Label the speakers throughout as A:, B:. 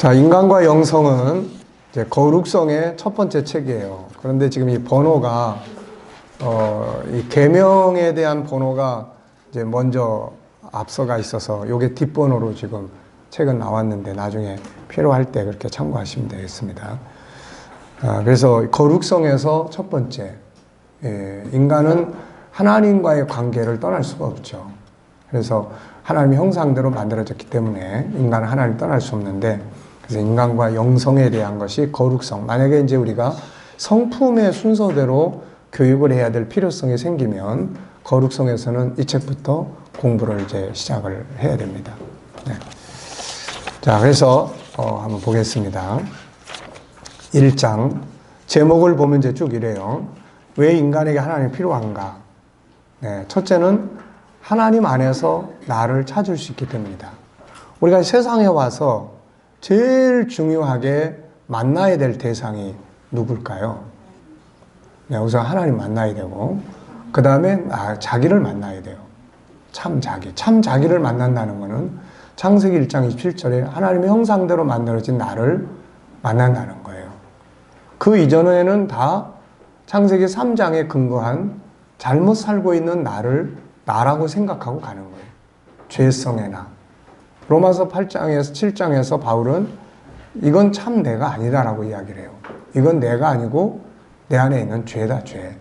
A: 자, 인간과 영성은 이제 거룩성의 첫 번째 책이에요. 그런데 지금 이 번호가, 이 계명에 대한 번호가 이제 먼저 앞서가 있어서 요게 뒷번호로 지금 책은 나왔는데 나중에 필요할 때 그렇게 참고하시면 되겠습니다. 그래서 거룩성에서 첫 번째, 인간은 하나님과의 관계를 떠날 수가 없죠. 그래서 하나님의 형상대로 만들어졌기 때문에 인간은 하나님을 떠날 수 없는데, 그래서 인간과 영성에 대한 것이 거룩성. 만약에 이제 우리가 성품의 순서대로 교육을 해야 될 필요성이 생기면 거룩성에서는 이 책부터 공부를 이제 시작을 해야 됩니다. 네. 자, 그래서 한번 보겠습니다. 1장 제목을 보면 이제 쭉 이래요. 왜 인간에게 하나님이 필요한가? 네, 첫째는 하나님 안에서 나를 찾을 수 있기 때문이다. 우리가 세상에 와서 제일 중요하게 만나야 될 대상이 누굴까요? 네, 우선 하나님 만나야 되고, 그 다음에 자기를 만나야 돼요. 참 자기. 참 자기를 만난다는 것은 창세기 1장 27절에 하나님의 형상대로 만들어진 나를 만난다는 거예요. 그 이전에는 다 창세기 3장에 근거한 잘못 살고 있는 나를 나라고 생각하고 가는 거예요. 죄성의 나. 로마서 8장에서 7장에서 바울은 이건 참 내가 아니다라고 이야기를 해요. 이건 내가 아니고 내 안에 있는 죄다, 죄.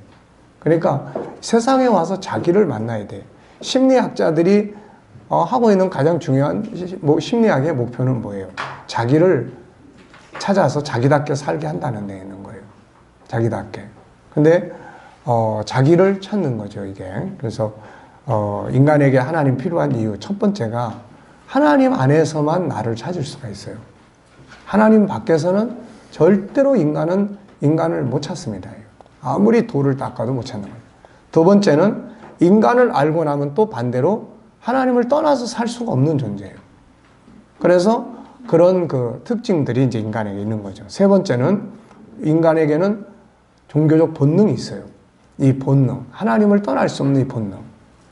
A: 그러니까 세상에 와서 자기를 만나야 돼. 심리학자들이 하고 있는 가장 중요한 심리학의 목표는 뭐예요? 자기를 찾아서 자기답게 살게 한다는 데 있는 거예요. 자기답게. 근데 자기를 찾는 거죠, 이게. 그래서 인간에게 하나님 필요한 이유 첫 번째가 하나님 안에서만 나를 찾을 수가 있어요. 하나님 밖에서는 절대로 인간을 못 찾습니다. 아무리 돌을 닦아도 못 찾는 거예요. 두 번째는 인간을 알고 나면 또 반대로 하나님을 떠나서 살 수가 없는 존재예요. 그래서 그런 그 특징들이 이제 인간에게 있는 거죠. 세 번째는 인간에게는 종교적 본능이 있어요. 이 본능, 하나님을 떠날 수 없는 이 본능.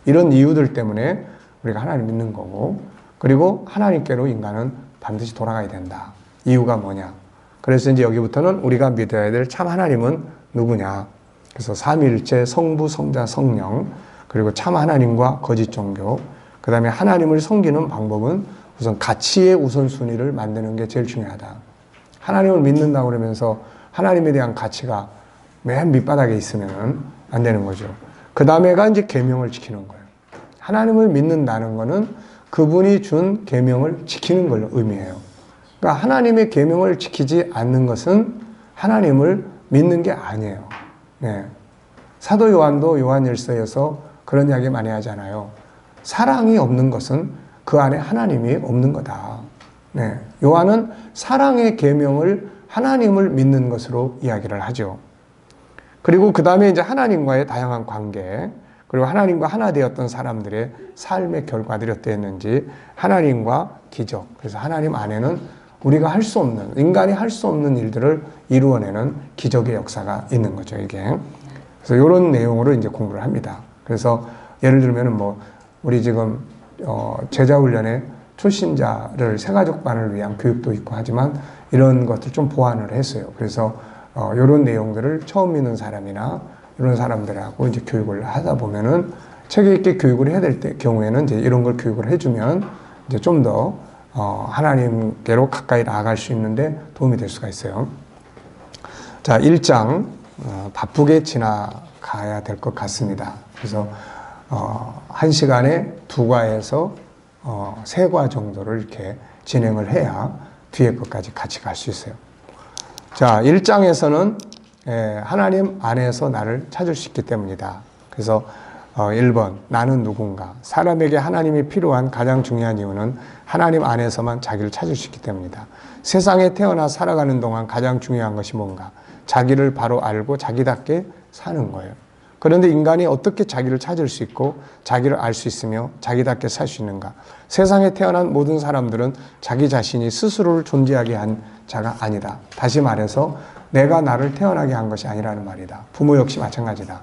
A: 이런 이유들 때문에 우리가 하나님 믿는 거고, 그리고 하나님께로 인간은 반드시 돌아가야 된다. 이유가 뭐냐? 그래서 이제 여기부터는 우리가 믿어야 될 참 하나님은 누구냐? 그래서 삼위일체, 성부, 성자, 성령, 그리고 참 하나님과 거짓 종교, 그 다음에 하나님을 섬기는 방법은 우선 가치의 우선순위를 만드는 게 제일 중요하다. 하나님을 믿는다고 그러면서 하나님에 대한 가치가 맨 밑바닥에 있으면 안 되는 거죠. 그 다음에가 이제 계명을 지키는 거예요. 하나님을 믿는다는 거는 그분이 준 계명을 지키는 걸 의미해요. 그러니까 하나님의 계명을 지키지 않는 것은 하나님을 믿는 게 아니에요. 네. 사도 요한도 요한일서에서 그런 이야기 많이 하잖아요. 사랑이 없는 것은 그 안에 하나님이 없는 거다. 네. 요한은 사랑의 계명을 하나님을 믿는 것으로 이야기를 하죠. 그리고 그 다음에 이제 하나님과의 다양한 관계, 그리고 하나님과 하나 되었던 사람들의 삶의 결과들이 어땠는지, 하나님과 기적. 그래서 하나님 안에는 우리가 할 수 없는, 인간이 할 수 없는 일들을 이루어내는 기적의 역사가 있는 거죠, 이게. 그래서 이런 내용으로 이제 공부를 합니다. 그래서 예를 들면은 우리 지금, 제자훈련에 초신자를 새가족반을 위한 교육도 있고 하지만 이런 것들 좀 보완을 했어요. 그래서, 이런 내용들을 처음 믿는 사람이나 이런 사람들하고 이제 교육을 하다 보면은 체계 있게 교육을 해야 될 경우에는 이제 이런 걸 교육을 해주면 이제 좀 더 하나님께로 가까이 나아갈 수 있는데 도움이 될 수가 있어요. 자, 1장 바쁘게 지나가야 될 것 같습니다. 그래서 1시간에 2과에서 3과 정도를 이렇게 진행을 해야 뒤에 것까지 같이 갈 수 있어요. 자, 1장에서는 하나님 안에서 나를 찾을 수 있기 때문이다. 그래서 1번, 나는 누군가? 사람에게 하나님이 필요한 가장 중요한 이유는 하나님 안에서만 자기를 찾을 수 있기 때문이다. 세상에 태어나 살아가는 동안 가장 중요한 것이 뭔가? 자기를 바로 알고 자기답게 사는 거예요. 그런데 인간이 어떻게 자기를 찾을 수 있고 자기를 알 수 있으며 자기답게 살 수 있는가? 세상에 태어난 모든 사람들은 자기 자신이 스스로를 존재하게 한 자가 아니다. 다시 말해서 내가 나를 태어나게 한 것이 아니라는 말이다. 부모 역시 마찬가지다.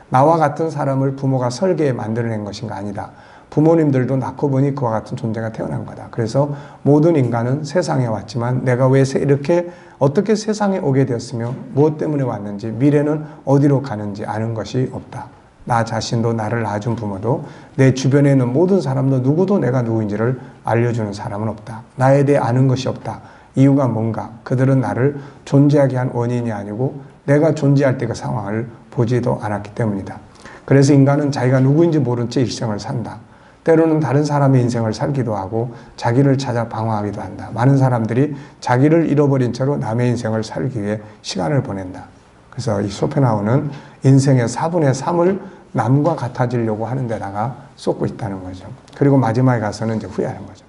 A: 나와 같은 사람을 부모가 설계해 만들어낸 것인가? 아니다. 부모님들도 낳고 보니 그와 같은 존재가 태어난 거다. 그래서 모든 인간은 세상에 왔지만 내가 왜 이렇게 어떻게 세상에 오게 되었으며 무엇 때문에 왔는지 미래는 어디로 가는지 아는 것이 없다. 나 자신도 나를 낳아준 부모도 내 주변에 있는 모든 사람도 누구도 내가 누구인지를 알려주는 사람은 없다. 나에 대해 아는 것이 없다. 이유가 뭔가? 그들은 나를 존재하게 한 원인이 아니고 내가 존재할 때 그 상황을 보지도 않았기 때문이다. 그래서 인간은 자기가 누구인지 모른 채 일생을 산다. 때로는 다른 사람의 인생을 살기도 하고 자기를 찾아 방황하기도 한다. 많은 사람들이 자기를 잃어버린 채로 남의 인생을 살기 위해 시간을 보낸다. 그래서 이 쇼펜하우는 인생의 4분의 3을 남과 같아지려고 하는 데다가 쏟고 있다는 거죠. 그리고 마지막에 가서는 이제 후회하는 거죠.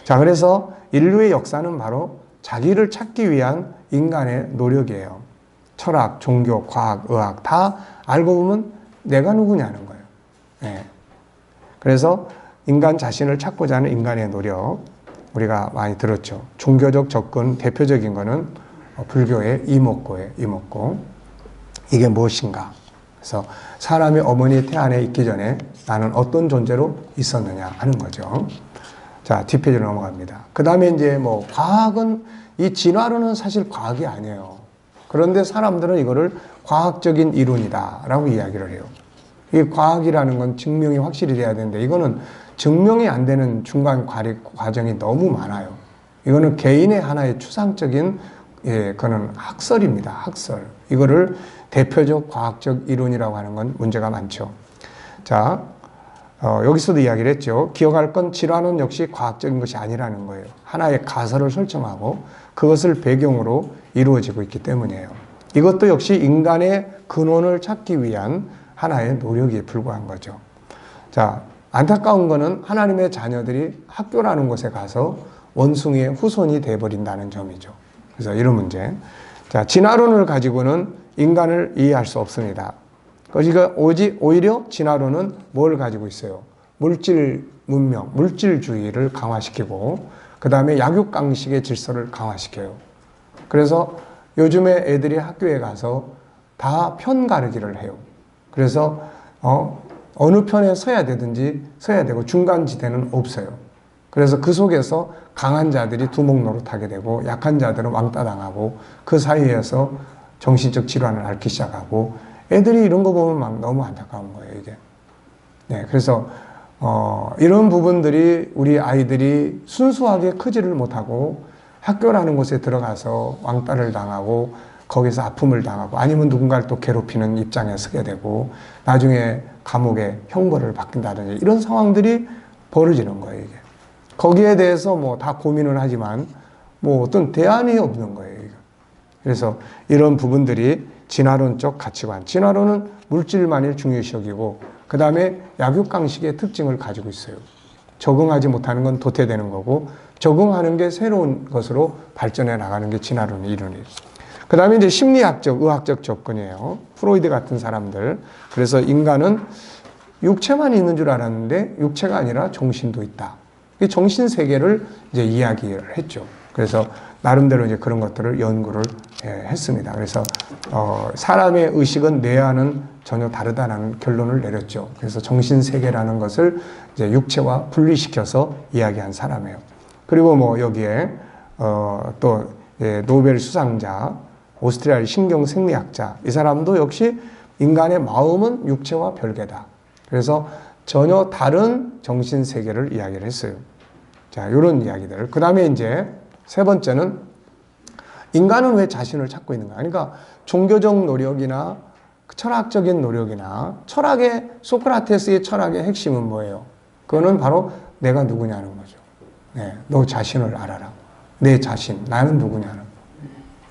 A: 자, 그래서 인류의 역사는 바로 자기를 찾기 위한 인간의 노력이에요. 철학, 종교, 과학, 의학 다 알고 보면 내가 누구냐는 거예요. 네. 그래서 인간 자신을 찾고자 하는 인간의 노력, 우리가 많이 들었죠. 종교적 접근 대표적인 거는 불교의 이목고예요. 이목고. 이게 무엇인가? 그래서 사람의 어머니 태 안에 있기 전에 나는 어떤 존재로 있었느냐 하는 거죠. 자, 뒷페이지로 넘어갑니다. 그 다음에 이제 뭐 과학은 이 진화론은 사실 과학이 아니에요. 그런데 사람들은 이거를 과학적인 이론이다라고 이야기를 해요. 이 과학이라는 건 증명이 확실히 돼야 되는데 이거는 증명이 안 되는 중간 과정이 너무 많아요. 이거는 개인의 하나의 추상적인 그거는 학설입니다. 학설. 이거를 대표적 과학적 이론이라고 하는 건 문제가 많죠. 자, 여기서도 이야기를 했죠. 기억할 건 진화론 역시 과학적인 것이 아니라는 거예요. 하나의 가설을 설정하고 그것을 배경으로 이루어지고 있기 때문이에요. 이것도 역시 인간의 근원을 찾기 위한 하나의 노력에 불과한 거죠. 자, 안타까운 거는 하나님의 자녀들이 학교라는 곳에 가서 원숭이의 후손이 돼버린다는 점이죠. 그래서 이런 문제. 자, 진화론을 가지고는 인간을 이해할 수 없습니다. 그러니까 오히려 진화론은 뭘 가지고 있어요? 물질 문명, 물질주의를 강화시키고 그 다음에 약육강식의 질서를 강화시켜요. 그래서 요즘에 애들이 학교에 가서 다 편가르기를 해요. 그래서 어느 편에 서야 되든지 서야 되고 중간지대는 없어요. 그래서 그 속에서 강한 자들이 두목 노릇하게 되고 약한 자들은 왕따 당하고 그 사이에서 정신적 질환을 앓기 시작하고 애들이 이런 거 보면 막 너무 안타까운 거예요, 이게. 네, 그래서 이런 부분들이 우리 아이들이 순수하게 크지를 못하고 학교라는 곳에 들어가서 왕따를 당하고 거기서 아픔을 당하고 아니면 누군가를 또 괴롭히는 입장에 서게 되고 나중에 감옥에 형벌을 받는다든지 이런 상황들이 벌어지는 거예요, 이게. 거기에 대해서 뭐 다 고민을 하지만 뭐 어떤 대안이 없는 거예요, 이게. 그래서 이런 부분들이 진화론적 가치관. 진화론은 물질만을 중요시 여기고 그 다음에 약육강식의 특징을 가지고 있어요. 적응하지 못하는 건 도태되는 거고 적응하는 게 새로운 것으로 발전해 나가는 게 진화론의 이론이에요. 그 다음에 이제 심리학적, 의학적 접근이에요. 프로이드 같은 사람들. 그래서 인간은 육체만 있는 줄 알았는데 육체가 아니라 정신도 있다. 이 정신 세계를 이제 이야기를 했죠. 그래서 나름대로 이제 그런 것들을 연구를 했습니다. 그래서 사람의 의식은 뇌와는 전혀 다르다는 결론을 내렸죠. 그래서 정신 세계라는 것을 이제 육체와 분리시켜서 이야기한 사람이에요. 그리고 뭐 여기에 또 노벨 수상자 오스트리아의 신경생리학자 이 사람도 역시 인간의 마음은 육체와 별개다. 그래서 전혀 다른 정신 세계를 이야기를 했어요. 자, 이런 이야기들. 그 다음에 이제 세 번째는 인간은 왜 자신을 찾고 있는가? 그러니까 종교적 노력이나 철학적인 노력이나 철학의 소크라테스의 철학의 핵심은 뭐예요? 그거는 바로 내가 누구냐는 거죠. 네, 너 자신을 알아라. 내 자신, 나는 누구냐는.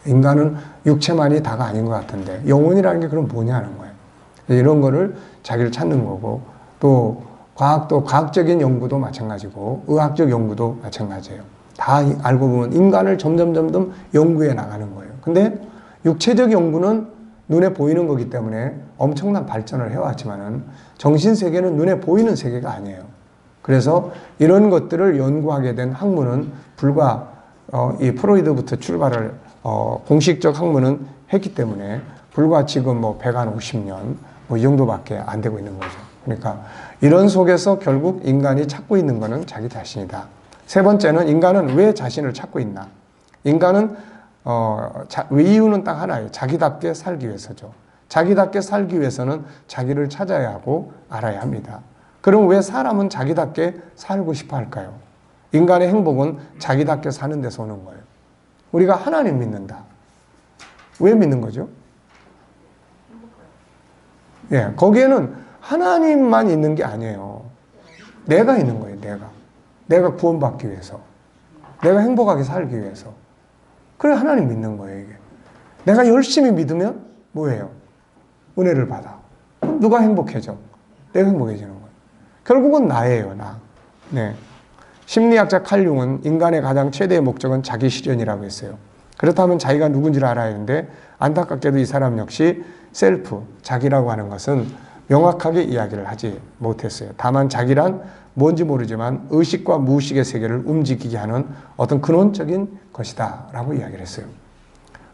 A: 인간은 육체만이 다가 아닌 것 같은데 영혼이라는 게 그럼 뭐냐는 거예요. 이런 거를 자기를 찾는 거고 또 과학도 과학적인 연구도 마찬가지고 의학적 연구도 마찬가지예요. 다 알고 보면 인간을 점점 연구해 나가는 거예요. 근데 육체적 연구는 눈에 보이는 거기 때문에 엄청난 발전을 해왔지만은 정신 세계는 눈에 보이는 세계가 아니에요. 그래서 이런 것들을 연구하게 된 학문은 불과 이 프로이드부터 출발을 공식적 학문은 했기 때문에 불과 지금 뭐 150년 뭐 이 정도밖에 안 되고 있는 거죠. 그러니까 이런 속에서 결국 인간이 찾고 있는 것은 자기 자신이다. 세 번째는 인간은 왜 자신을 찾고 있나? 인간은 이유는 딱 하나예요. 자기답게 살기 위해서죠. 자기답게 살기 위해서는 자기를 찾아야 하고 알아야 합니다. 그럼 왜 사람은 자기답게 살고 싶어 할까요? 인간의 행복은 자기답게 사는 데서 오는 거예요. 우리가 하나님 믿는다. 왜 믿는 거죠? 예, 거기에는 하나님만 있는 게 아니에요. 내가 있는 거예요, 내가. 내가 구원받기 위해서. 내가 행복하게 살기 위해서. 그래, 하나님 믿는 거예요, 이게. 내가 열심히 믿으면 뭐예요? 은혜를 받아. 그럼 누가 행복해져? 내가 행복해지는 거예요. 결국은 나예요, 나. 네. 심리학자 칼 융은 인간의 가장 최대의 목적은 자기 실현이라고 했어요. 그렇다면 자기가 누군지를 알아야 하는데 안타깝게도 이 사람 역시 셀프, 자기라고 하는 것은 명확하게 이야기를 하지 못했어요. 다만 자기란 뭔지 모르지만 의식과 무의식의 세계를 움직이게 하는 어떤 근원적인 것이다 라고 이야기를 했어요.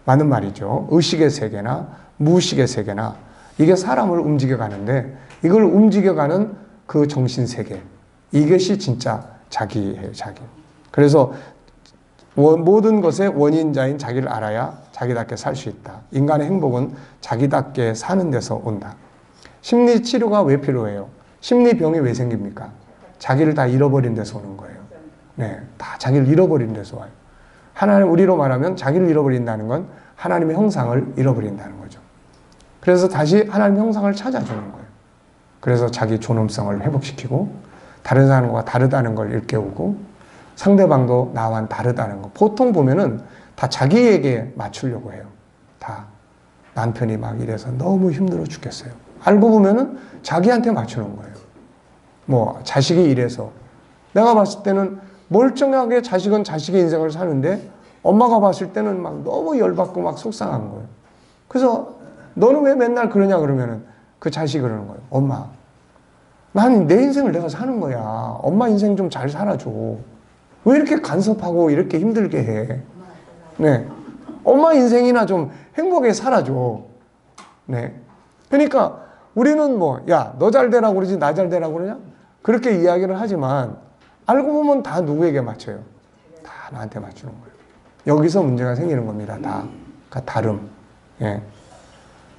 A: 맞는 말이죠. 의식의 세계나 무의식의 세계나 이게 사람을 움직여가는데 이걸 움직여가는 그 정신세계, 이것이 진짜 자기예요, 자기. 그래서 모든 것의 원인자인 자기를 알아야 자기답게 살 수 있다. 인간의 행복은 자기답게 사는 데서 온다. 심리치료가 왜 필요해요? 심리병이 왜 생깁니까? 자기를 다 잃어버린 데서 오는 거예요. 네, 다 자기를 잃어버린 데서 와요. 하나님, 우리로 말하면 자기를 잃어버린다는 건 하나님의 형상을 잃어버린다는 거죠. 그래서 다시 하나님의 형상을 찾아주는 거예요. 그래서 자기 존엄성을 회복시키고 다른 사람과 다르다는 걸 일깨우고 상대방도 나와는 다르다는 거. 보통 보면은 다 자기에게 맞추려고 해요. 다 남편이 막 이래서 너무 힘들어 죽겠어요. 알고 보면은 자기한테 맞추는 거예요. 뭐 자식이 이래서 내가 봤을 때는 멀쩡하게 자식은 자식의 인생을 사는데 엄마가 봤을 때는 막 너무 열받고 막 속상한 거예요. 그래서 너는 왜 맨날 그러냐 그러면은 그 자식이 그러는 거예요. 엄마, 난 내 인생을 내가 사는 거야. 엄마 인생 좀 잘 살아줘. 왜 이렇게 간섭하고 이렇게 힘들게 해? 네. 엄마 인생이나 좀 행복하게 살아줘. 네. 그러니까 우리는 뭐, 야, 너 잘 되라고 그러지, 나 잘 되라고 그러냐? 그렇게 이야기를 하지만 알고 보면 다 누구에게 맞춰요? 다 나한테 맞추는 거예요. 여기서 문제가 생기는 겁니다. 다. 그러니까 다름. 예.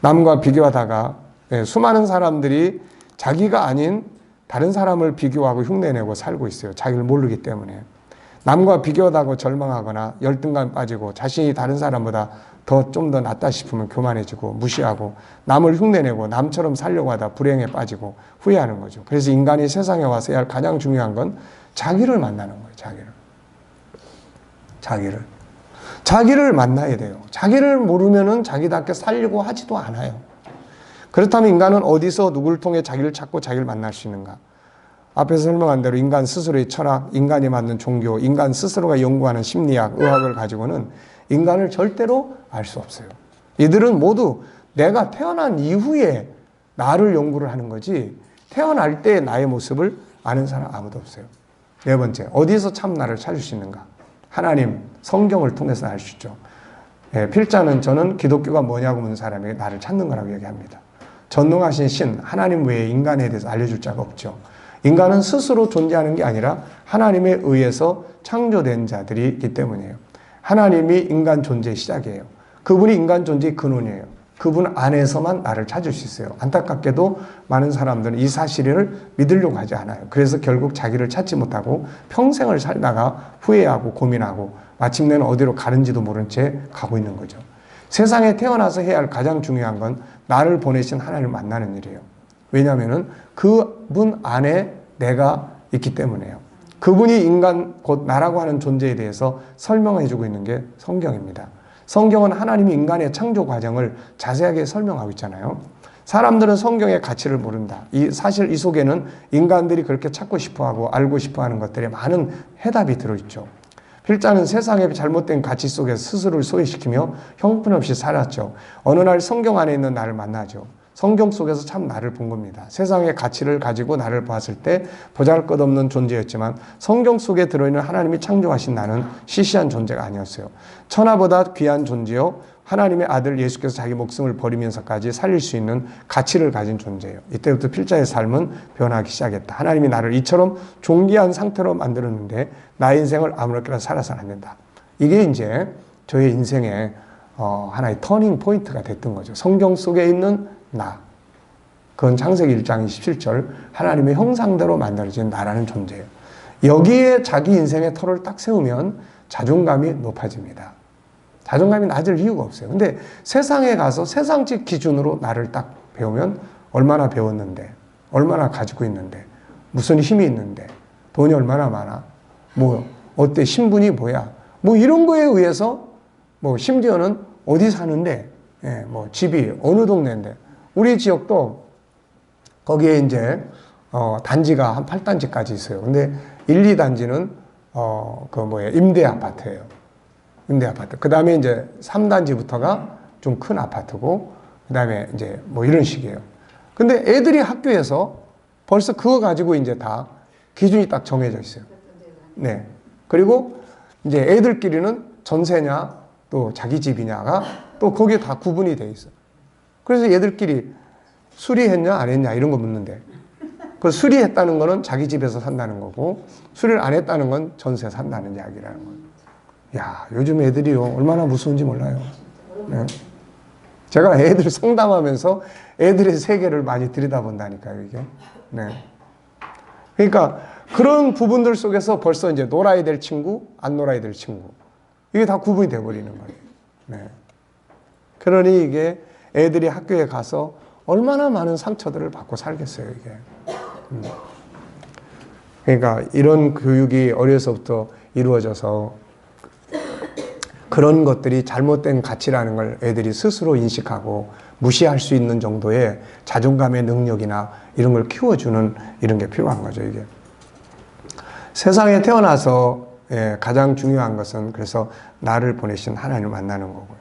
A: 남과 비교하다가 예, 수많은 사람들이 자기가 아닌 다른 사람을 비교하고 흉내내고 살고 있어요. 자기를 모르기 때문에. 남과 비교하다고 절망하거나 열등감 빠지고 자신이 다른 사람보다 좀 더 낫다 싶으면 교만해지고 무시하고 남을 흉내내고 남처럼 살려고 하다 불행에 빠지고 후회하는 거죠. 그래서 인간이 세상에 와서 해야 할 가장 중요한 건 자기를 만나는 거예요. 자기를 만나야 돼요. 자기를 모르면은 자기답게 살려고 하지도 않아요. 그렇다면 인간은 어디서 누구를 통해 자기를 찾고 자기를 만날 수 있는가? 앞에서 설명한 대로 인간 스스로의 철학, 인간이 만든 종교, 인간 스스로가 연구하는 심리학, 의학을 가지고는 인간을 절대로 알 수 없어요. 이들은 모두 내가 태어난 이후에 나를 연구를 하는 거지 태어날 때 나의 모습을 아는 사람 아무도 없어요. 네 번째, 어디서 참 나를 찾을 수 있는가? 하나님, 성경을 통해서 알 수 있죠. 예, 필자는 저는 기독교가 뭐냐고 묻는 사람에게 나를 찾는 거라고 얘기합니다. 전능하신 신, 하나님 외에 인간에 대해서 알려줄 자가 없죠. 인간은 스스로 존재하는 게 아니라 하나님에 의해서 창조된 자들이기 때문이에요. 하나님이 인간 존재의 시작이에요. 그분이 인간 존재의 근원이에요. 그분 안에서만 나를 찾을 수 있어요. 안타깝게도 많은 사람들은 이 사실을 믿으려고 하지 않아요. 그래서 결국 자기를 찾지 못하고 평생을 살다가 후회하고 고민하고 마침내는 어디로 가는지도 모른 채 가고 있는 거죠. 세상에 태어나서 해야 할 가장 중요한 건 나를 보내신 하나님을 만나는 일이에요. 왜냐하면 그분 안에 내가 있기 때문에요. 그분이 인간, 곧 나라고 하는 존재에 대해서 설명해주고 있는 게 성경입니다. 성경은 하나님이 인간의 창조 과정을 자세하게 설명하고 있잖아요. 사람들은 성경의 가치를 모른다. 사실 이 속에는 인간들이 그렇게 찾고 싶어하고 알고 싶어하는 것들에 많은 해답이 들어있죠. 필자는 세상의 잘못된 가치 속에서 스스로를 소외시키며 형편없이 살았죠. 어느 날 성경 안에 있는 나를 만나죠. 성경 속에서 참 나를 본 겁니다. 세상의 가치를 가지고 나를 봤을 때 보잘것없는 존재였지만 성경 속에 들어있는 하나님이 창조하신 나는 시시한 존재가 아니었어요. 천하보다 귀한 존재요 하나님의 아들 예수께서 자기 목숨을 버리면서까지 살릴 수 있는 가치를 가진 존재예요. 이때부터 필자의 삶은 변하기 시작했다. 하나님이 나를 이처럼 존귀한 상태로 만들었는데 나의 인생을 아무렇게나 살아서는 안 된다. 이게 이제 저의 인생의 하나의 터닝 포인트가 됐던 거죠. 성경 속에 있는 나. 그건 창세기 1장 27절 하나님의 형상대로 만들어진 나라는 존재예요. 여기에 자기 인생의 터를 딱 세우면 자존감이 높아집니다. 자존감이 낮을 이유가 없어요. 근데 세상에 가서 세상적 기준으로 나를 딱 배우면 얼마나 배웠는데, 얼마나 가지고 있는데, 무슨 힘이 있는데, 돈이 얼마나 많아, 뭐 어때, 신분이 뭐야, 뭐 이런 거에 의해서 뭐 심지어는 어디 사는데, 예, 뭐 집이 어느 동네인데, 우리 지역도 거기에 이제 단지가 한 8단지까지 있어요. 근데 1, 2단지는 임대 아파트예요. 임대 아파트. 그 다음에 이제 3단지부터가 좀 큰 아파트고, 그 다음에 이제 뭐 이런 식이에요. 근데 애들이 학교에서 벌써 그거 가지고 이제 다 기준이 딱 정해져 있어요. 네. 그리고 이제 애들끼리는 전세냐, 또 자기 집이냐가 또 거기에 다 구분이 돼 있어요. 그래서 얘들끼리 수리했냐, 안 했냐, 이런 거 묻는데, 그 수리했다는 거는 자기 집에서 산다는 거고, 수리를 안 했다는 건 전세 산다는 이야기라는 거예요. 야, 요즘 애들이요, 얼마나 무서운지 몰라요. 네. 제가 애들 상담하면서 애들의 세계를 많이 들여다본다니까요, 이게. 네. 그러니까 그런 부분들 속에서 벌써 이제 놀아야 될 친구, 안 놀아야 될 친구. 이게 다 구분이 돼버리는 거예요. 네. 그러니 이게 애들이 학교에 가서 얼마나 많은 상처들을 받고 살겠어요, 이게. 그러니까 이런 교육이 어려서부터 이루어져서 그런 것들이 잘못된 가치라는 걸 애들이 스스로 인식하고 무시할 수 있는 정도의 자존감의 능력이나 이런 걸 키워주는 이런 게 필요한 거죠, 이게. 세상에 태어나서 가장 중요한 것은 그래서 나를 보내신 하나님을 만나는 거고요.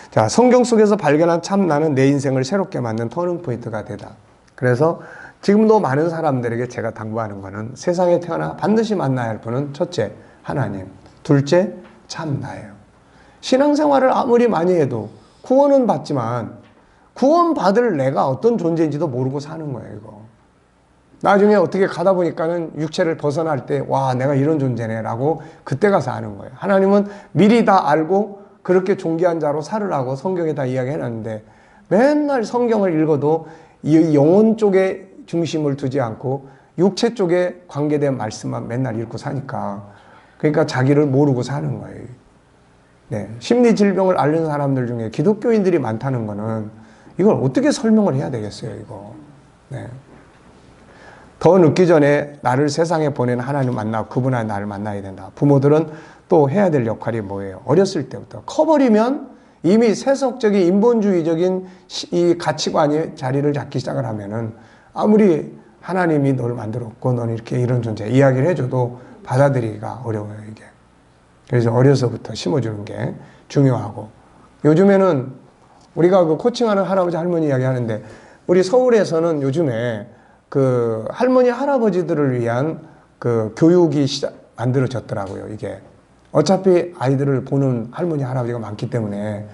A: 자, 성경 속에서 발견한 참 나는 내 인생을 새롭게 만든 터닝 포인트가 되다. 그래서 지금도 많은 사람들에게 제가 당부하는 거는 세상에 태어나 반드시 만나야 할 분은 첫째, 하나님. 둘째, 참 나예요. 신앙생활을 아무리 많이 해도 구원은 받지만 구원받을 내가 어떤 존재인지도 모르고 사는 거예요, 이거. 나중에 어떻게 가다 보니까는 육체를 벗어날 때, 와, 내가 이런 존재네, 라고 그때 가서 아는 거예요. 하나님은 미리 다 알고 그렇게 존귀한 자로 살으라고 성경에 다 이야기해놨는데 맨날 성경을 읽어도 이 영혼 쪽에 중심을 두지 않고 육체 쪽에 관계된 말씀만 맨날 읽고 사니까 그러니까 자기를 모르고 사는 거예요. 네, 심리질병을 앓는 사람들 중에 기독교인들이 많다는 거는 이걸 어떻게 설명을 해야 되겠어요, 이거. 네. 더 늦기 전에 나를 세상에 보낸 하나님 만나고 그분 안에 나를 만나야 된다. 부모들은 또 해야 될 역할이 뭐예요? 어렸을 때부터. 커버리면 이미 세속적인 인본주의적인 이 가치관이 자리를 잡기 시작을 하면은 아무리 하나님이 널 만들었고 너는 이렇게 이런 존재 이야기를 해줘도 받아들이기가 어려워요, 이게. 그래서 어려서부터 심어주는 게 중요하고, 요즘에는 우리가 그 코칭하는 할아버지 할머니 이야기 하는데 우리 서울에서는 요즘에 그 할머니 할아버지들을 위한 그 교육이 만들어졌더라고요, 이게. 어차피 아이들을 보는 할머니 할아버지가 많기 때문에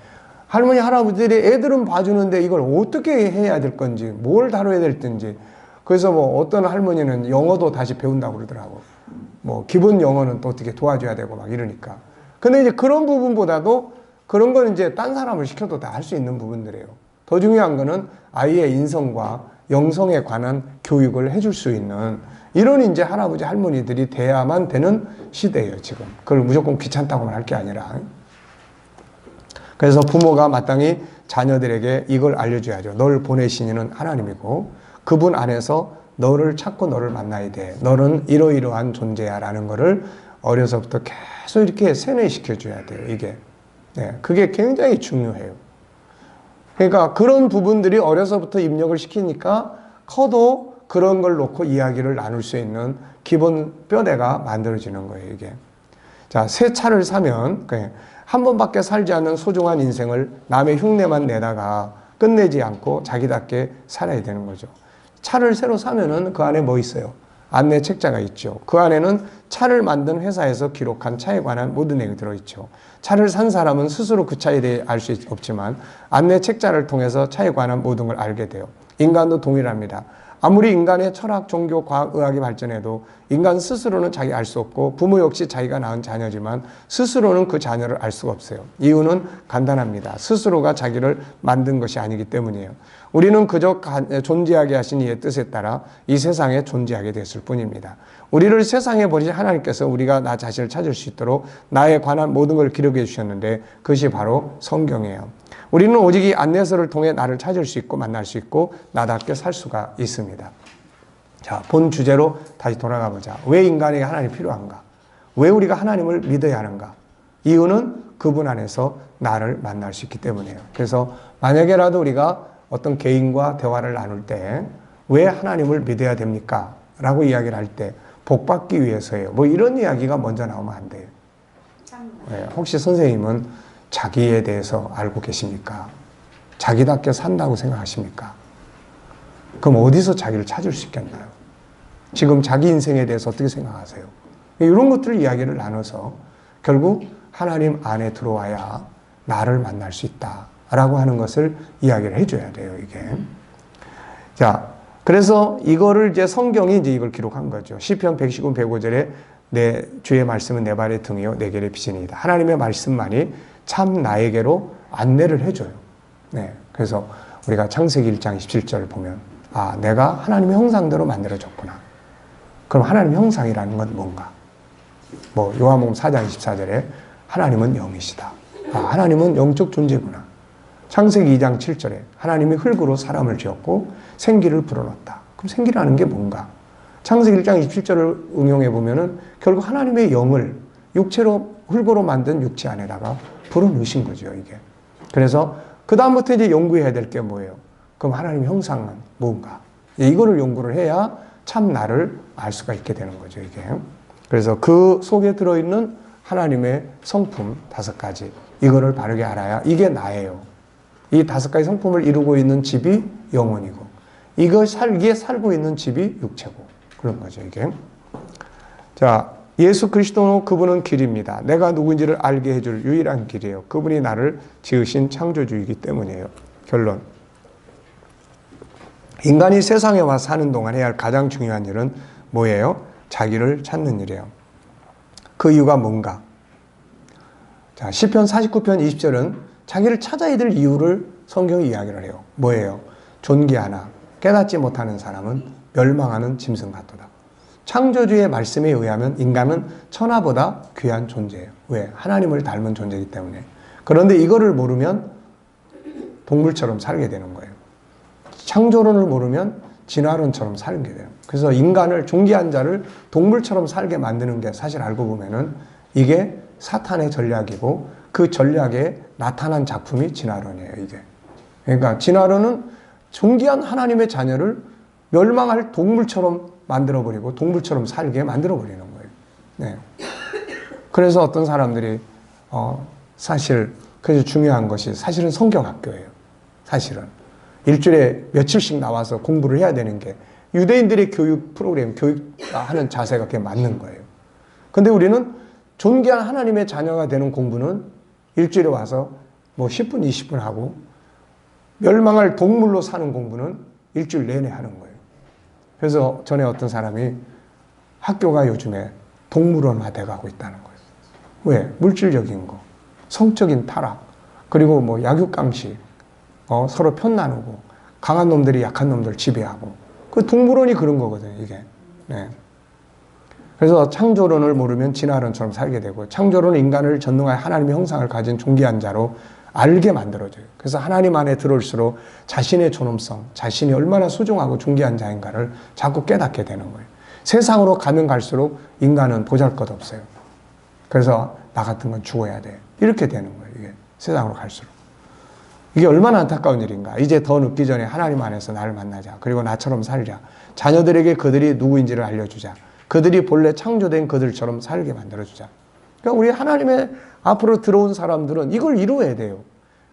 A: 할머니 할아버지들이 애들은 봐주는데 이걸 어떻게 해야 될 건지, 뭘 다뤄야 될 건지. 그래서 뭐 어떤 할머니는 영어도 다시 배운다고 그러더라고. 뭐 기본 영어는 또 어떻게 도와줘야 되고 막 이러니까. 근데 이제 그런 부분보다도 그런 건 이제 딴 사람을 시켜도 다 할 수 있는 부분들이에요. 더 중요한 거는 아이의 인성과 영성에 관한 교육을 해줄 수 있는 이런 이제 할아버지 할머니들이 돼야만 되는 시대예요, 지금. 그걸 무조건 귀찮다고만 할 게 아니라. 그래서 부모가 마땅히 자녀들에게 이걸 알려줘야죠. 널 보내신 이는 하나님이고 그분 안에서 너를 찾고 너를 만나야 돼. 너는 이러이러한 존재야 라는 거를 어려서부터 계속 이렇게 세뇌시켜 줘야 돼요, 이게. 네, 그게 굉장히 중요해요. 그러니까 그런 부분들이 어려서부터 입력을 시키니까 커도 그런 걸 놓고 이야기를 나눌 수 있는 기본 뼈대가 만들어지는 거예요, 이게. 자, 새 차를 사면 한 번밖에 살지 않는 소중한 인생을 남의 흉내만 내다가 끝내지 않고 자기답게 살아야 되는 거죠. 차를 새로 사면은 그 안에 뭐 있어요? 안내 책자가 있죠. 그 안에는 차를 만든 회사에서 기록한 차에 관한 모든 내용이 들어있죠. 차를 산 사람은 스스로 그 차에 대해 알 수 없지만 안내 책자를 통해서 차에 관한 모든 걸 알게 돼요. 인간도 동일합니다. 아무리 인간의 철학, 종교, 과학, 의학이 발전해도 인간 스스로는 자기 알 수 없고 부모 역시 자기가 낳은 자녀지만 스스로는 그 자녀를 알 수가 없어요. 이유는 간단합니다. 스스로가 자기를 만든 것이 아니기 때문이에요. 우리는 그저 존재하게 하신 이의 뜻에 따라 이 세상에 존재하게 됐을 뿐입니다. 우리를 세상에 버리신 하나님께서 우리가 나 자신을 찾을 수 있도록 나에 관한 모든 걸 기록해 주셨는데 그것이 바로 성경이에요. 우리는 오직 이 안내서를 통해 나를 찾을 수 있고 만날 수 있고 나답게 살 수가 있습니다. 자, 본 주제로 다시 돌아가 보자. 왜 인간에게 하나님이 필요한가? 왜 우리가 하나님을 믿어야 하는가? 이유는 그분 안에서 나를 만날 수 있기 때문이에요. 그래서 만약에라도 우리가 어떤 개인과 대화를 나눌 때 왜 하나님을 믿어야 됩니까? 라고 이야기를 할 때 복받기 위해서예요. 뭐 이런 이야기가 먼저 나오면 안 돼요. 네, 혹시 선생님은 자기에 대해서 알고 계십니까? 자기답게 산다고 생각하십니까? 그럼 어디서 자기를 찾을 수 있겠나요? 지금 자기 인생에 대해서 어떻게 생각하세요? 이런 것들을 이야기를 나눠서 결국 하나님 안에 들어와야 나를 만날 수 있다라고 하는 것을 이야기를 해줘야 돼요, 이게. 자, 그래서 이거를 이제 성경이 이제 이걸 기록한 거죠. 시편 119, 105절에 내 주의 말씀은 내 발의 등이요 내 길의 비전이다. 하나님의 말씀만이 참 나에게로 안내를 해줘요. 네, 그래서 우리가 창세기 1장 27절을 보면 아, 내가 하나님의 형상대로 만들어졌구나. 그럼 하나님의 형상이라는 건 뭔가? 뭐 요한복음 4장 24절에 하나님은 영이시다. 아, 하나님은 영적 존재구나. 창세기 2장 7절에 하나님이 흙으로 사람을 지었고 생기를 불어넣었다. 그럼 생기라는 게 뭔가? 창세기 1장 27절을 응용해 보면은 결국 하나님의 영을 육체로 흙으로 만든 육체 안에다가 불어넣으신 거죠, 이게. 그래서 그 다음부터 이제 연구해야 될 게 뭐예요? 그럼 하나님의 형상은 뭔가? 이거를 연구를 해야 참 나를 알 수가 있게 되는 거죠, 이게. 그래서 그 속에 들어있는 하나님의 성품 5가지, 이거를 바르게 알아야 이게 나예요. 이 5가지 성품을 이루고 있는 집이 영혼이고, 이게 살고 있는 집이 육체고, 그런 거죠, 이게. 자, 예수 그리스도 그분은 길입니다. 내가 누군지를 알게 해줄 유일한 길이에요. 그분이 나를 지으신 창조주이기 때문이에요. 결론. 인간이 세상에 와서 사는 동안 해야 할 가장 중요한 일은 뭐예요? 자기를 찾는 일이에요. 그 이유가 뭔가? 자, 시편 49편 20절은 자기를 찾아야 될 이유를 성경이 이야기를 해요. 뭐예요? 존귀하나 깨닫지 못하는 사람은 멸망하는 짐승 같도다. 창조주의 말씀에 의하면 인간은 천하보다 귀한 존재예요. 왜? 하나님을 닮은 존재이기 때문에. 그런데 이거를 모르면 동물처럼 살게 되는 거예요. 창조론을 모르면 진화론처럼 살게 돼요. 그래서 인간을 존귀한 자를 동물처럼 살게 만드는 게 사실 알고 보면은 이게 사탄의 전략이고 그 전략에 나타난 작품이 진화론이에요, 이게. 그러니까 진화론은 존귀한 하나님의 자녀를 멸망할 동물처럼 만들어버리고 동물처럼 살게 만들어버리는 거예요. 네. 그래서 어떤 사람들이 사실 그래서 중요한 것이 사실은 성경학교예요. 사실은 일주일에 며칠씩 나와서 공부를 해야 되는 게 유대인들의 교육 프로그램, 교육하는 자세가 그게 맞는 거예요. 근데 우리는 존귀한 하나님의 자녀가 되는 공부는 일주일에 와서 뭐 10분, 20분 하고 멸망할 동물로 사는 공부는 일주일 내내 하는 거예요. 그래서 전에 어떤 사람이 학교가 요즘에 동물원화 돼가고 있다는 거예요. 왜? 물질적인 거, 성적인 타락, 그리고 뭐 약육강식, 서로 편 나누고, 강한 놈들이 약한 놈들 지배하고, 그 동물원이 그런 거거든요, 이게. 네. 그래서 창조론을 모르면 진화론처럼 살게 되고, 창조론은 인간을 전능하여 하나님의 형상을 가진 존귀한 자로 알게 만들어줘요. 그래서 하나님 안에 들어올수록 자신의 존엄성, 자신이 얼마나 소중하고 존귀한 자인가를 자꾸 깨닫게 되는 거예요. 세상으로 가면 갈수록 인간은 보잘것없어요. 그래서 나 같은 건 죽어야 돼. 이렇게 되는 거예요, 이게. 세상으로 갈수록. 이게 얼마나 안타까운 일인가. 이제 더 늦기 전에 하나님 안에서 나를 만나자. 그리고 나처럼 살자. 자녀들에게 그들이 누구인지를 알려주자. 그들이 본래 창조된 그들처럼 살게 만들어주자. 그러니까 우리 하나님의 앞으로 들어온 사람들은 이걸 이루어야 돼요.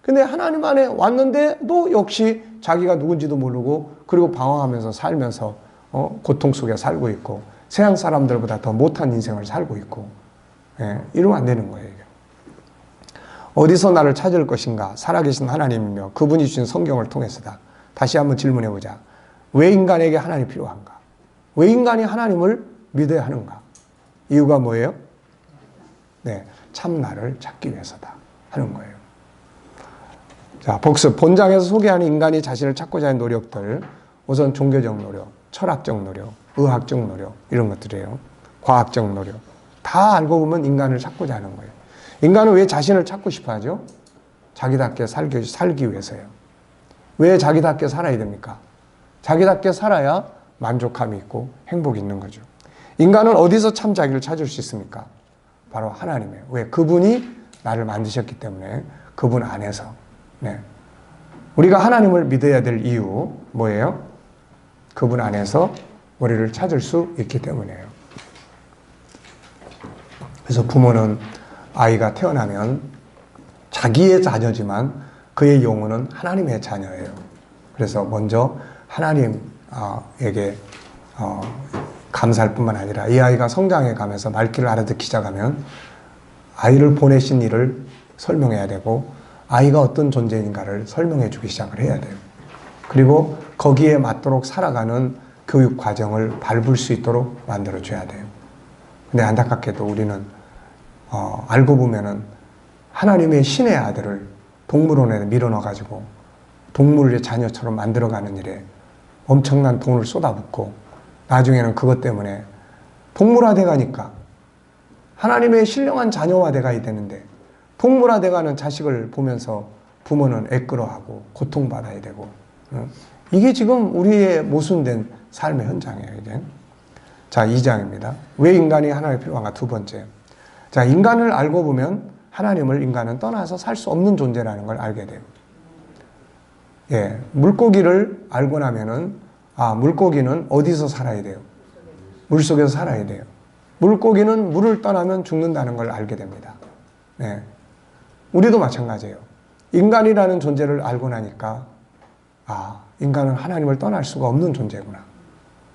A: 근데 하나님 안에 왔는데도 역시 자기가 누군지도 모르고 그리고 방황하면서 살면서 고통 속에 살고 있고 세상 사람들보다 더 못한 인생을 살고 있고, 예, 이러면 안 되는 거예요. 어디서 나를 찾을 것인가? 살아계신 하나님이며 그분이 주신 성경을 통해서다. 다시 한번 질문해 보자. 왜 인간에게 하나님이 필요한가? 왜 인간이 하나님을 믿어야 하는가? 이유가 뭐예요? 네, 참나를 찾기 위해서다 하는 거예요. 자, 복습. 본장에서 소개하는 인간이 자신을 찾고자 하는 노력들, 우선 종교적 노력, 철학적 노력, 의학적 노력, 이런 것들이에요. 과학적 노력. 다 알고 보면 인간을 찾고자 하는 거예요. 인간은 왜 자신을 찾고 싶어 하죠? 자기답게 살기 위해서요. 왜 자기답게 살아야 됩니까? 자기답게 살아야 만족감이 있고 행복이 있는 거죠. 인간은 어디서 참 자기를 찾을 수 있습니까? 바로 하나님이에요. 왜? 그분이 나를 만드셨기 때문에 그분 안에서. 네. 우리가 하나님을 믿어야 될 이유 뭐예요? 그분 안에서 우리를 찾을 수 있기 때문이에요. 그래서 부모는 아이가 태어나면 자기의 자녀지만 그의 영혼은 하나님의 자녀예요. 그래서 먼저 하나님에게 감사할 뿐만 아니라 이 아이가 성장해 가면서 말귀를 알아듣기 시작하면 아이를 보내신 일을 설명해야 되고 아이가 어떤 존재인가를 설명해 주기 시작을 해야 돼요. 그리고 거기에 맞도록 살아가는 교육 과정을 밟을 수 있도록 만들어 줘야 돼요. 근데 안타깝게도 우리는 알고 보면은 하나님의 신의 아들을 동물원에 밀어넣어가지고 동물의 자녀처럼 만들어가는 일에 엄청난 돈을 쏟아붓고 나중에는 그것 때문에 동물화돼 가니까 하나님의 신령한 자녀화 돼가야 되는데 동물화돼 가는 자식을 보면서 부모는 애끌어하고 고통받아야 되고, 이게 지금 우리의 모순된 삶의 현장이에요. 이게. 자, 2장입니다. 왜 인간이 하나님이 필요한가? 두 번째. 자, 인간을 알고 보면 하나님을 인간은 떠나서 살 수 없는 존재라는 걸 알게 돼요. 예, 물고기를 알고 나면은 물고기는 어디서 살아야 돼요? 물속에서 살아야 돼요. 물고기는 물을 떠나면 죽는다는 걸 알게 됩니다. 네. 우리도 마찬가지예요. 인간이라는 존재를 알고 나니까 인간은 하나님을 떠날 수가 없는 존재구나.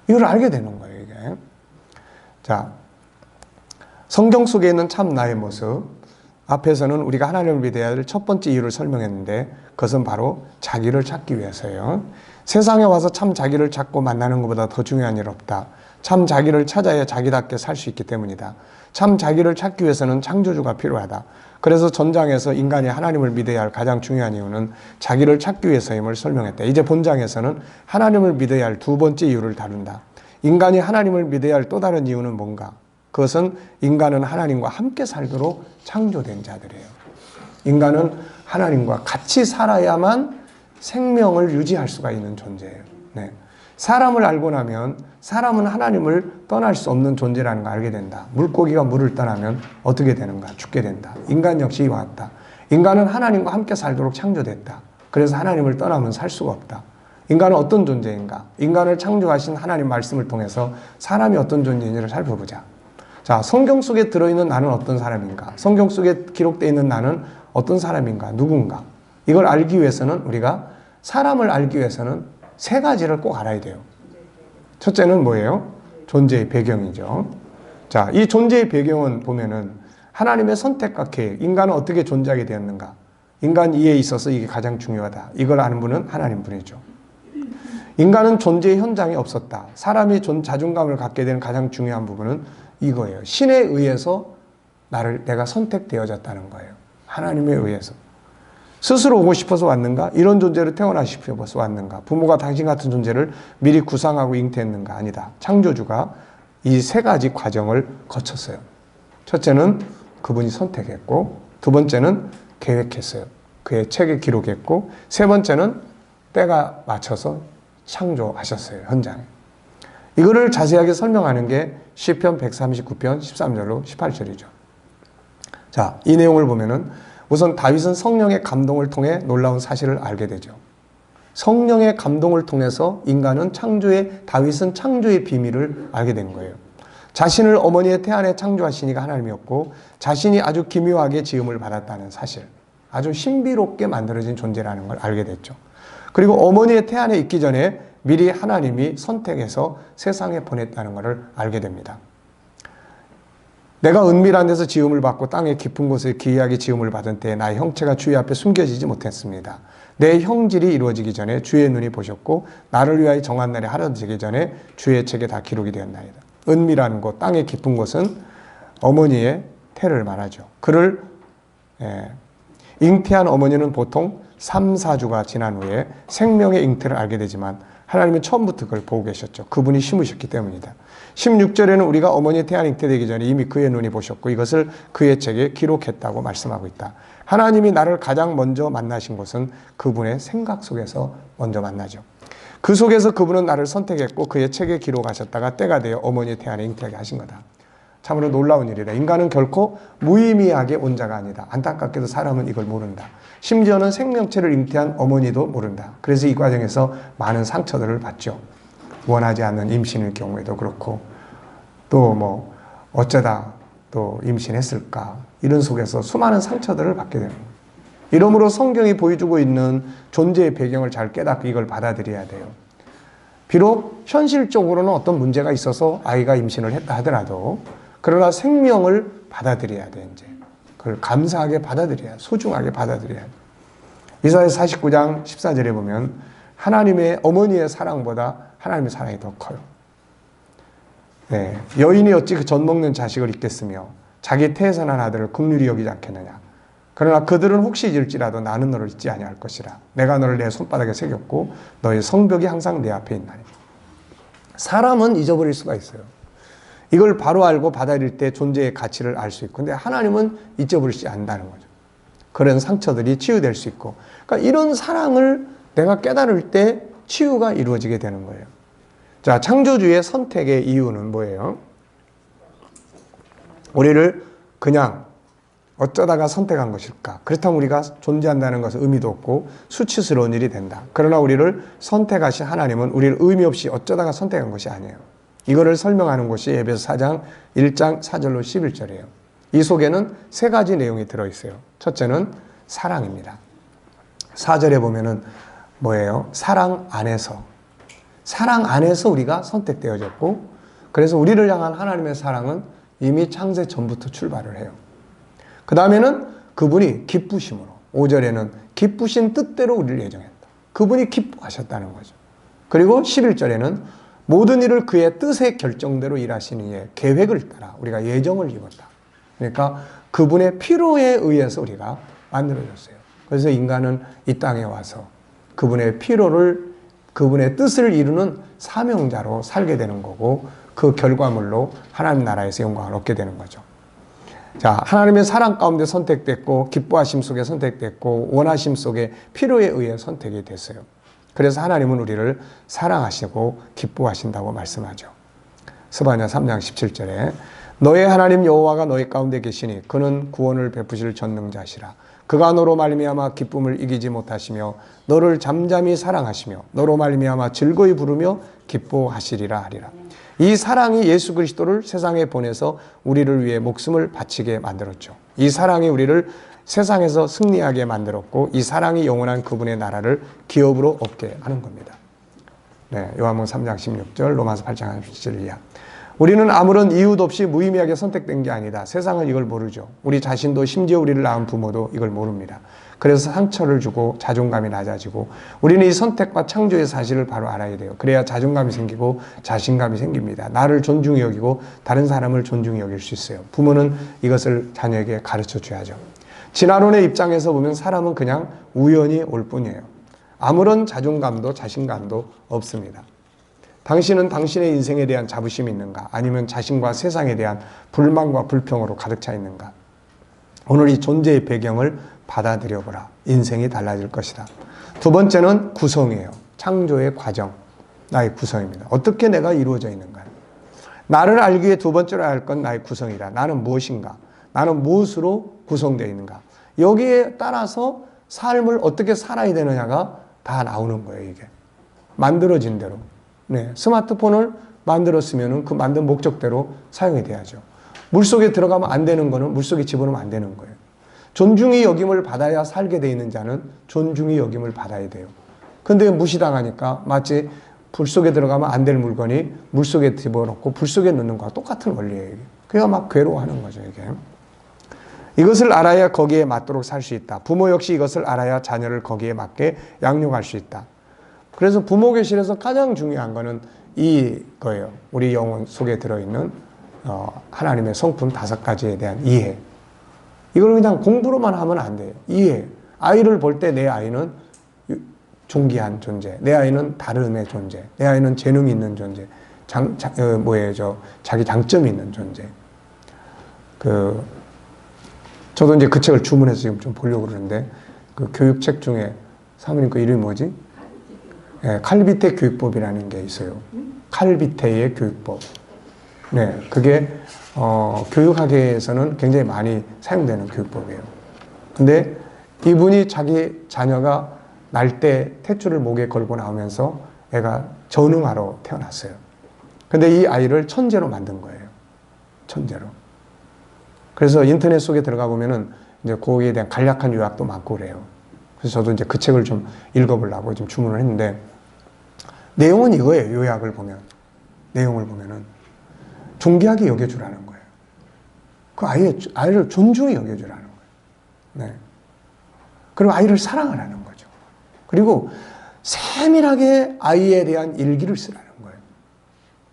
A: 이걸 알게 되는 거예요, 이게. 자, 성경 속에 있는 참 나의 모습. 앞에서는 우리가 하나님을 믿어야 할 첫 번째 이유를 설명했는데 그것은 바로 자기를 찾기 위해서예요. 세상에 와서 참 자기를 찾고 만나는 것보다 더 중요한 일 없다. 참 자기를 찾아야 자기답게 살 수 있기 때문이다. 참 자기를 찾기 위해서는 창조주가 필요하다. 그래서 전장에서 인간이 하나님을 믿어야 할 가장 중요한 이유는 자기를 찾기 위해서임을 설명했다. 이제 본장에서는 하나님을 믿어야 할 두 번째 이유를 다룬다. 인간이 하나님을 믿어야 할 또 다른 이유는 뭔가? 그것은 인간은 하나님과 함께 살도록 창조된 자들이에요. 인간은 하나님과 같이 살아야만 생명을 유지할 수가 있는 존재예요. 네. 사람을 알고 나면 사람은 하나님을 떠날 수 없는 존재라는 걸 알게 된다. 물고기가 물을 떠나면 어떻게 되는가? 죽게 된다. 인간 역시 이와 같다. 인간은 하나님과 함께 살도록 창조됐다. 그래서 하나님을 떠나면 살 수가 없다. 인간은 어떤 존재인가? 인간을 창조하신 하나님 말씀을 통해서 사람이 어떤 존재인지를 살펴보자. 자, 성경 속에 들어있는 나는 어떤 사람인가? 성경 속에 기록되어 있는 나는 어떤 사람인가? 누군가? 이걸 알기 위해서는 우리가 사람을 알기 위해서는 세 가지를 꼭 알아야 돼요. 첫째는 뭐예요? 존재의 배경이죠. 자, 이 존재의 배경은 보면은 하나님의 선택과 계획, 인간은 어떻게 존재하게 되었는가? 인간 이해에 있어서 이게 가장 중요하다. 이걸 아는 분은 하나님 분이죠. 인간은 존재의 현장이 없었다. 사람이 자존감을 갖게 되는 가장 중요한 부분은 이거예요. 신에 의해서 내가 선택되어졌다는 거예요. 하나님에 의해서. 스스로 오고 싶어서 왔는가? 이런 존재로 태어나고 싶어서 왔는가? 부모가 당신 같은 존재를 미리 구상하고 잉태했는가? 아니다. 창조주가 이 세 가지 과정을 거쳤어요. 첫째는 그분이 선택했고, 두 번째는 계획했어요. 그의 책에 기록했고, 세 번째는 때가 맞춰서 창조하셨어요. 현장에. 이거를 자세하게 설명하는 게 시편 139편 13절로 18절이죠. 자, 이 내용을 보면은 우선 다윗은 성령의 감동을 통해 놀라운 사실을 알게 되죠. 성령의 감동을 통해서 인간은 다윗은 창조의 비밀을 알게 된 거예요. 자신을 어머니의 태 안에 창조하시니가 하나님이었고 자신이 아주 기묘하게 지음을 받았다는 사실, 아주 신비롭게 만들어진 존재라는 걸 알게 됐죠. 그리고 어머니의 태 안에 있기 전에 미리 하나님이 선택해서 세상에 보냈다는 것을 알게 됩니다. 내가 은밀한 데서 지음을 받고 땅의 깊은 곳에 기이하게 지음을 받은 때에 나의 형체가 주의 앞에 숨겨지지 못했습니다. 내 형질이 이루어지기 전에 주의 눈이 보셨고 나를 위하여 정한 날이 하루되기 전에 주의 책에 다 기록이 되었나이다. 은밀한 곳, 땅의 깊은 곳은 어머니의 태를 말하죠. 그를 잉태한 어머니는 보통 3, 4주가 지난 후에 생명의 잉태를 알게 되지만 하나님은 처음부터 그걸 보고 계셨죠. 그분이 심으셨기 때문이다. 16절에는 우리가 어머니의 태안 잉태되기 전에 이미 그의 눈이 보셨고 이것을 그의 책에 기록했다고 말씀하고 있다. 하나님이 나를 가장 먼저 만나신 것은 그분의 생각 속에서 먼저 만나죠. 그 속에서 그분은 나를 선택했고 그의 책에 기록하셨다가 때가 되어 어머니의 태안에 잉태하게 하신 거다. 참으로 놀라운 일이다. 인간은 결코 무의미하게 온 자가 아니다. 안타깝게도 사람은 이걸 모른다. 심지어는 생명체를 잉태한 어머니도 모른다. 그래서 이 과정에서 많은 상처들을 받죠. 원하지 않는 임신일 경우에도 그렇고 또 어쩌다 또 임신했을까 이런 속에서 수많은 상처들을 받게 됩니다. 이러므로 성경이 보여주고 있는 존재의 배경을 잘 깨닫고 이걸 받아들여야 돼요. 비록 현실적으로는 어떤 문제가 있어서 아이가 임신을 했다 하더라도 그러나 생명을 받아들여야 돼. 이제 그걸 감사하게 받아들여야, 소중하게 받아들여야 돼. 이사야서 49장 14절에 보면 하나님의 어머니의 사랑보다 하나님의 사랑이 더 커요. 네, 여인이 어찌 그 젖 먹는 자식을 잊겠으며 자기 태에서 난 아들을 긍휼히 여기지 않겠느냐. 그러나 그들은 혹시 잊을지라도 나는 너를 잊지 아니할 것이라. 내가 너를 내 손바닥에 새겼고 너의 성벽이 항상 내 앞에 있나니. 사람은 잊어버릴 수가 있어요. 이걸 바로 알고 받아들일 때 존재의 가치를 알 수 있고, 근데 하나님은 잊어버리지 않는다는 거죠. 그런 상처들이 치유될 수 있고, 그러니까 이런 사랑을 내가 깨달을 때 치유가 이루어지게 되는 거예요. 자, 창조주의 선택의 이유는 뭐예요? 우리를 그냥 어쩌다가 선택한 것일까? 그렇다면 우리가 존재한다는 것은 의미도 없고 수치스러운 일이 된다. 그러나 우리를 선택하신 하나님은 우리를 의미 없이 어쩌다가 선택한 것이 아니에요. 이거를 설명하는 것이 에베소 4장 1장 4절로 11절이에요. 이 속에는 세 가지 내용이 들어있어요. 첫째는 사랑입니다. 4절에 보면은 뭐예요? 사랑 안에서 우리가 선택되어졌고, 그래서 우리를 향한 하나님의 사랑은 이미 창세 전부터 출발을 해요. 그 다음에는 그분이 기쁘심으로, 5절에는 기쁘신 뜻대로 우리를 예정했다. 그분이 기뻐하셨다는 거죠. 그리고 11절에는 모든 일을 그의 뜻의 결정대로 일하시는 이의 계획을 따라 우리가 예정을 입었다. 그러니까 그분의 필요에 의해서 우리가 만들어졌어요. 그래서 인간은 이 땅에 와서 그분의 그분의 뜻을 이루는 사명자로 살게 되는 거고, 그 결과물로 하나님 나라에서 영광을 얻게 되는 거죠. 자, 하나님의 사랑 가운데 선택됐고, 기뻐하심 속에 선택됐고, 원하심 속에 필요에 의해 선택이 됐어요. 그래서 하나님은 우리를 사랑하시고 기뻐하신다고 말씀하죠. 스바냐 3장 17절에 너의 하나님 여호와가 너희 가운데 계시니 그는 구원을 베푸실 전능자시라. 그가 너로 말미암아 기쁨을 이기지 못하시며 너를 잠잠히 사랑하시며 너로 말미암아 즐거이 부르며 기뻐하시리라 하리라. 이 사랑이 예수 그리스도를 세상에 보내서 우리를 위해 목숨을 바치게 만들었죠. 이 사랑이 우리를 세상에서 승리하게 만들었고, 이 사랑이 영원한 그분의 나라를 기업으로 얻게 하는 겁니다. 네, 요한복음 3장 16절, 로마서 8장 17절 이하. 우리는 아무런 이유도 없이 무의미하게 선택된 게 아니다. 세상은 이걸 모르죠. 우리 자신도, 심지어 우리를 낳은 부모도 이걸 모릅니다. 그래서 상처를 주고 자존감이 낮아지고, 우리는 이 선택과 창조의 사실을 바로 알아야 돼요. 그래야 자존감이 생기고 자신감이 생깁니다. 나를 존중히 여기고 다른 사람을 존중히 여길 수 있어요. 부모는 이것을 자녀에게 가르쳐 줘야죠. 진화론의 입장에서 보면 사람은 그냥 우연히 올 뿐이에요. 아무런 자존감도 자신감도 없습니다. 당신은 당신의 인생에 대한 자부심이 있는가? 아니면 자신과 세상에 대한 불만과 불평으로 가득 차 있는가? 오늘 이 존재의 배경을 받아들여보라. 인생이 달라질 것이다. 두 번째는 구성이에요. 창조의 과정, 나의 구성입니다. 어떻게 내가 이루어져 있는가? 나를 알기 위해 두 번째로 알 건 나의 구성이다. 나는 무엇인가? 나는 무엇으로 구성되어 있는가? 여기에 따라서 삶을 어떻게 살아야 되느냐가 다 나오는 거예요. 이게 만들어진 대로. 네, 스마트폰을 만들었으면 그 만든 목적대로 사용이 돼야죠. 물속에 들어가면 안 되는 거는 물속에 집어넣으면 안 되는 거예요. 존중이 여김을 받아야 살게 돼 있는 자는 존중이 여김을 받아야 돼요. 근데 무시당하니까 마치 불 속에 들어가면 안 될 물건이 물 속에 집어넣고 불 속에 넣는 거와 똑같은 원리예요. 이게. 그래야 막 괴로워하는 거죠. 이게. 이것을 알아야 거기에 맞도록 살 수 있다. 부모 역시 이것을 알아야 자녀를 거기에 맞게 양육할 수 있다. 그래서 부모 교실에서 가장 중요한 거는 이거예요. 우리 영혼 속에 들어있는 하나님의 성품 5가지에 대한 이해. 이걸 그냥 공부로만 하면 안 돼요. 이해. 아이를 볼 때 내 아이는 존귀한 존재, 내 아이는 다름의 존재, 내 아이는 재능이 있는 존재, 자기 장점이 있는 존재. 저도 이제 그 책을 주문해서 지금 좀 보려고 그러는데, 그 교육책 중에 사모님 그 이름이 뭐지? 네, 칼비테 교육법이라는 게 있어요. 칼비테의 교육법. 네, 그게 교육학에서는 굉장히 많이 사용되는 교육법이에요. 근데 이분이 자기 자녀가 날 때 탯줄을 목에 걸고 나오면서 애가 전응아로 태어났어요. 근데 이 아이를 천재로 만든 거예요. 천재로. 그래서 인터넷 속에 들어가 보면은 이제 거기에 대한 간략한 요약도 많고 그래요. 그래서 저도 이제 그 책을 좀 읽어보려고 지금 주문을 했는데, 내용은 이거예요. 요약을 보면. 내용을 보면은. 존귀하게 여겨주라는 거예요. 그 아이를 존중히 여겨주라는 거예요. 네. 그리고 아이를 사랑하라는 거죠. 그리고 세밀하게 아이에 대한 일기를 쓰라는 거예요.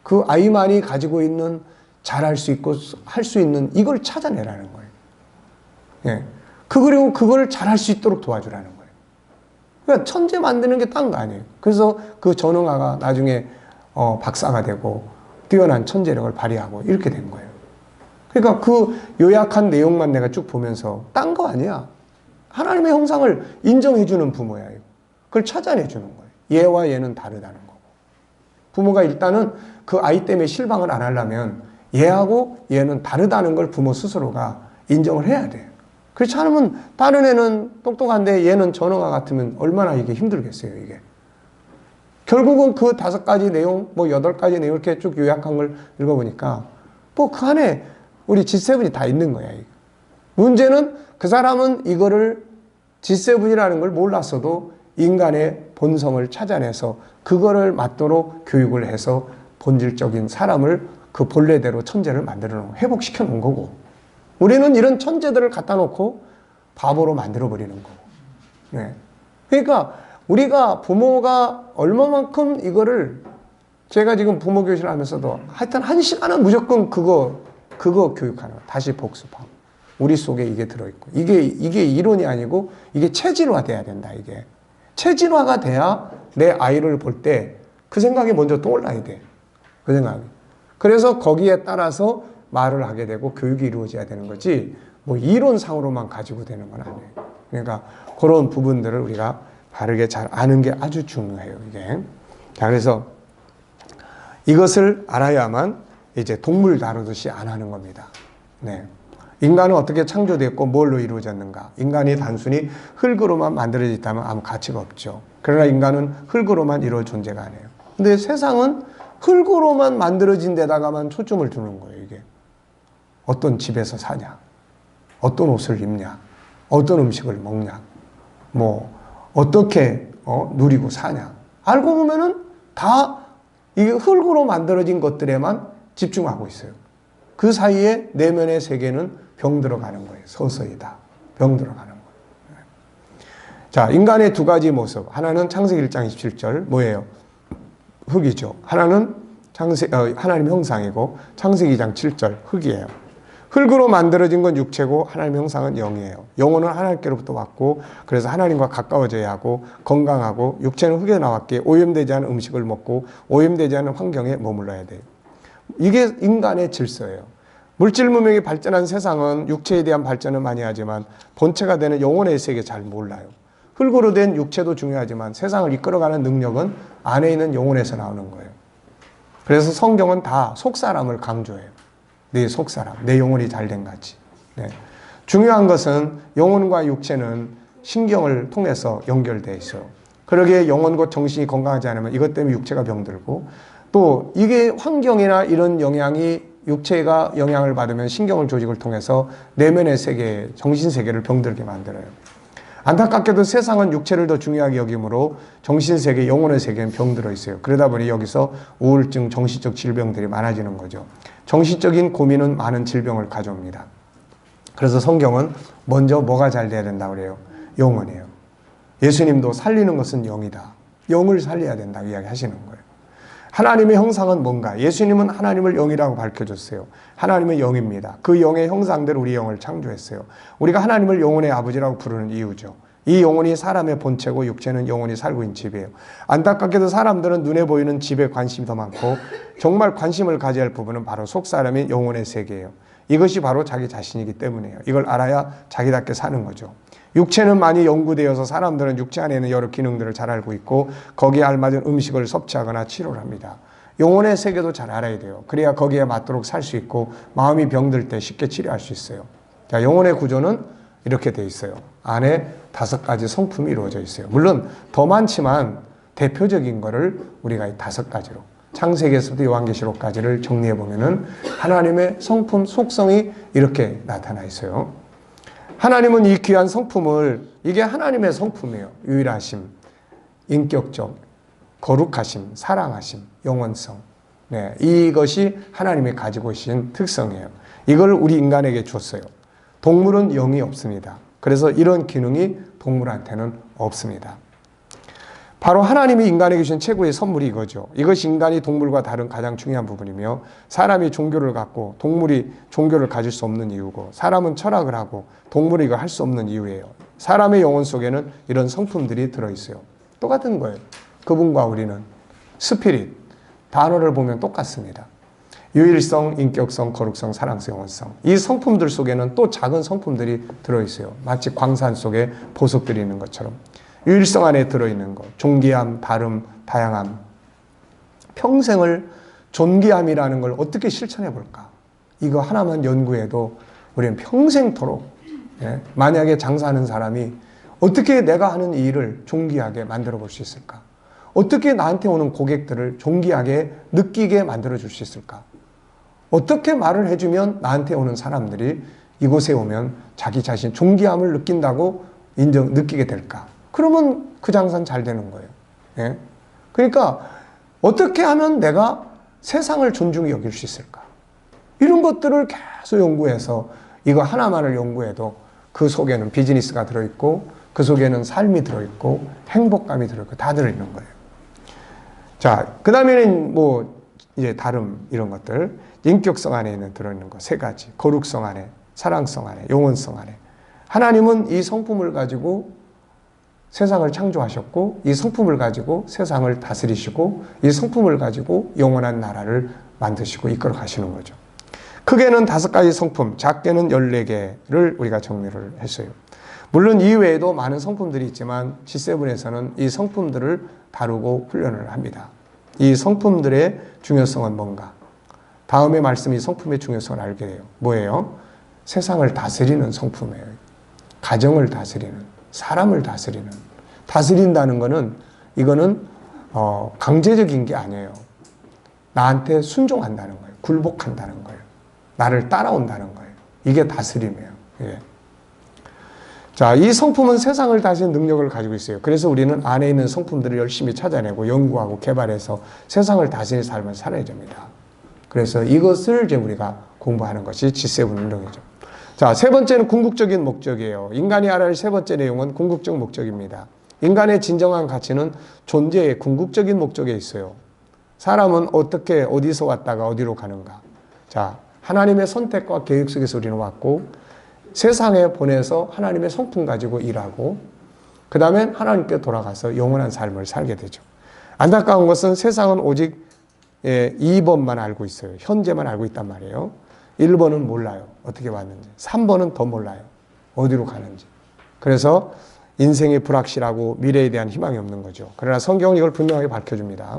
A: 그 아이만이 가지고 있는 잘할 수 있고 할 수 있는 이걸 찾아내라는 거예요. 예. 그리고 그걸 잘할 수 있도록 도와주라는 거예요. 그러니까 천재 만드는 게 딴 거 아니에요. 그래서 그 전응아가 나중에 박사가 되고 뛰어난 천재력을 발휘하고 이렇게 된 거예요. 그러니까 그 요약한 내용만 내가 쭉 보면서 딴 거 아니야. 하나님의 형상을 인정해주는 부모야. 그걸 찾아내주는 거예요. 얘와 얘는 다르다는 거고. 부모가 일단은 그 아이 때문에 실망을 안 하려면 얘하고 얘는 다르다는 걸 부모 스스로가 인정을 해야 돼요. 그렇지 않으면 다른 애는 똑똑한데 얘는 전응아 같으면 얼마나 이게 힘들겠어요, 이게. 결국은 그 5가지 내용, 8가지 내용 이렇게 쭉 요약한 걸 읽어보니까 그 안에 우리 G7이 다 있는 거야. 이게. 문제는 그 사람은 이거를 G7이라는 걸 몰랐어도 인간의 본성을 찾아내서 그거를 맞도록 교육을 해서 본질적인 사람을 그 본래대로 천재를 만들어 놓은, 회복시켜 놓은 거고, 우리는 이런 천재들을 갖다 놓고 바보로 만들어 버리는 거고. 네. 그러니까 우리가 부모가 얼마만큼 이거를, 제가 지금 부모 교실을 하면서도 하여튼 1시간은 무조건 그거 교육하는 거예요. 다시 복습하고. 우리 속에 이게 들어있고. 이게 이론이 아니고 이게 체질화 돼야 된다, 이게. 체질화가 돼야 내 아이를 볼 때 그 생각이 먼저 떠올라야 돼. 그 생각이. 그래서 거기에 따라서 말을 하게 되고 교육이 이루어져야 되는 거지, 이론상으로만 가지고 되는 건 아니에요. 그러니까 그런 부분들을 우리가 바르게 잘 아는 게 아주 중요해요, 이게. 자, 그래서 이것을 알아야만 이제 동물 다루듯이 안 하는 겁니다. 네. 인간은 어떻게 창조됐고 뭘로 이루어졌는가? 인간이 단순히 흙으로만 만들어졌다면 아무 가치가 없죠. 그러나 인간은 흙으로만 이루어진 존재가 아니에요. 근데 세상은 흙으로만 만들어진 데다가만 초점을 두는 거예요, 이게. 어떤 집에서 사냐? 어떤 옷을 입냐? 어떤 음식을 먹냐? 어떻게 누리고 사냐? 알고 보면은 다 이게 흙으로 만들어진 것들에만 집중하고 있어요. 그 사이에 내면의 세계는 병들어가는 거예요. 서서히 다 병들어가는 거예요. 자, 인간의 2가지 모습. 하나는 창세기 1장 27절 뭐예요? 흙이죠. 하나는 하나님 형상이고 창세기 2장 7절 흙이에요. 흙으로 만들어진 건 육체고 하나님 형상은 영이에요. 영혼은 하나님께로부터 왔고, 그래서 하나님과 가까워져야 하고 건강하고, 육체는 흙에 나왔기에 오염되지 않은 음식을 먹고 오염되지 않은 환경에 머물러야 돼요. 이게 인간의 질서예요. 물질 문명이 발전한 세상은 육체에 대한 발전을 많이 하지만 본체가 되는 영혼의 세계 잘 몰라요. 흙으로 된 육체도 중요하지만 세상을 이끌어가는 능력은 안에 있는 영혼에서 나오는 거예요. 그래서 성경은 다 속사람을 강조해요. 내 속사람, 내 영혼이 잘된 같이. 네. 중요한 것은 영혼과 육체는 신경을 통해서 연결되어 있어요. 그러기에 영혼과 정신이 건강하지 않으면 이것 때문에 육체가 병들고, 또 이게 환경이나 이런 영향이 육체가 영향을 받으면 신경을 조직을 통해서 내면의 세계, 정신 세계를 병들게 만들어요. 안타깝게도 세상은 육체를 더 중요하게 여기므로 정신세계, 영혼의 세계는 병들어 있어요. 그러다 보니 여기서 우울증, 정신적 질병들이 많아지는 거죠. 정신적인 고민은 많은 질병을 가져옵니다. 그래서 성경은 먼저 뭐가 잘 돼야 된다고 그래요? 영혼이에요. 예수님도 살리는 것은 영이다. 영을 살려야 된다고 이야기하시는 거예요. 하나님의 형상은 뭔가? 예수님은 하나님을 영이라고 밝혀줬어요. 하나님은 영입니다. 그 영의 형상대로 우리 영을 창조했어요. 우리가 하나님을 영혼의 아버지라고 부르는 이유죠. 이 영혼이 사람의 본체고 육체는 영혼이 살고 있는 집이에요. 안타깝게도 사람들은 눈에 보이는 집에 관심이 더 많고 정말 관심을 가져야 할 부분은 바로 속사람인 영혼의 세계예요. 이것이 바로 자기 자신이기 때문이에요. 이걸 알아야 자기답게 사는 거죠. 육체는 많이 연구되어서 사람들은 육체 안에 있는 여러 기능들을 잘 알고 있고 거기에 알맞은 음식을 섭취하거나 치료를 합니다. 영혼의 세계도 잘 알아야 돼요. 그래야 거기에 맞도록 살 수 있고 마음이 병들 때 쉽게 치료할 수 있어요. 자, 영혼의 구조는 이렇게 돼 있어요. 안에 5가지 성품이 이루어져 있어요. 물론 더 많지만 대표적인 거를 우리가 이 5가지로 창세기에서부터 요한계시록까지를 정리해 보면은 하나님의 성품, 속성이 이렇게 나타나 있어요. 하나님은 이 귀한 성품을, 이게 하나님의 성품이에요. 유일하심, 인격적, 거룩하심, 사랑하심, 영원성. 네, 이것이 하나님이 가지고 계신 특성이에요. 이걸 우리 인간에게 줬어요. 동물은 영이 없습니다. 그래서 이런 기능이 동물한테는 없습니다. 바로 하나님이 인간에게 주신 최고의 선물이 이거죠. 이것이 인간이 동물과 다른 가장 중요한 부분이며 사람이 종교를 갖고 동물이 종교를 가질 수 없는 이유고 사람은 철학을 하고 동물이 이거 할 수 없는 이유예요. 사람의 영혼 속에는 이런 성품들이 들어있어요. 똑같은 거예요. 그분과 우리는 스피릿, 단어를 보면 똑같습니다. 유일성, 인격성, 거룩성, 사랑성, 영원성. 이 성품들 속에는 또 작은 성품들이 들어있어요. 마치 광산 속에 보석들이 있는 것처럼. 유일성 안에 들어있는 것, 존귀함, 다름, 다양함. 평생을 존귀함이라는 걸 어떻게 실천해 볼까? 이거 하나만 연구해도 우리는 평생토록, 만약에 장사하는 사람이 어떻게 내가 하는 이 일을 존귀하게 만들어 볼 수 있을까? 어떻게 나한테 오는 고객들을 존귀하게 느끼게 만들어 줄 수 있을까? 어떻게 말을 해주면 나한테 오는 사람들이 이곳에 오면 자기 자신 존귀함을 느낀다고 느끼게 될까? 그러면 그 장사는 잘 되는 거예요. 예? 그러니까 어떻게 하면 내가 세상을 존중히 여길 수 있을까? 이런 것들을 계속 연구해서 이거 하나만을 연구해도 그 속에는 비즈니스가 들어있고 그 속에는 삶이 들어있고 행복감이 들어있고 다 들어있는 거예요. 자, 그 다음에는 이제 다름 이런 것들, 인격성 안에 들어있는 거 3가지, 거룩성 안에, 사랑성 안에, 영원성 안에. 하나님은 이 성품을 가지고 세상을 창조하셨고 이 성품을 가지고 세상을 다스리시고 이 성품을 가지고 영원한 나라를 만드시고 이끌어 가시는 거죠. 크게는 5가지 성품, 작게는 14개를 우리가 정리를 했어요. 물론 이외에도 많은 성품들이 있지만 G7에서는 이 성품들을 다루고 훈련을 합니다. 이 성품들의 중요성은 뭔가? 다음의 말씀이 성품의 중요성을 알게 돼요. 뭐예요? 세상을 다스리는 성품이에요. 가정을 다스리는, 사람을 다스린다는 거는 이거는 강제적인 게 아니에요. 나한테 순종한다는 거예요. 굴복한다는 거예요. 나를 따라온다는 거예요. 이게 다스림이에요. 예. 자, 이 성품은 세상을 다스리는 능력을 가지고 있어요. 그래서 우리는 안에 있는 성품들을 열심히 찾아내고 연구하고 개발해서 세상을 다스리는 삶을 살아야 됩니다. 그래서 이것을 이제 우리가 공부하는 것이 G7 운동이죠. 자, 3번째는 궁극적인 목적이에요. 인간이 알아야 할 3번째 내용은 궁극적 목적입니다. 인간의 진정한 가치는 존재의 궁극적인 목적에 있어요. 사람은 어떻게 어디서 왔다가 어디로 가는가? 자, 하나님의 선택과 계획 속에서 우리는 왔고 세상에 보내서 하나님의 성품 가지고 일하고 그 다음에 하나님께 돌아가서 영원한 삶을 살게 되죠. 안타까운 것은 세상은 오직 2번만 알고 있어요. 현재만 알고 있단 말이에요. 1번은 몰라요. 어떻게 왔는지. 3번은 더 몰라요. 어디로 가는지. 그래서 인생이 불확실하고 미래에 대한 희망이 없는 거죠. 그러나 성경은 이걸 분명하게 밝혀줍니다.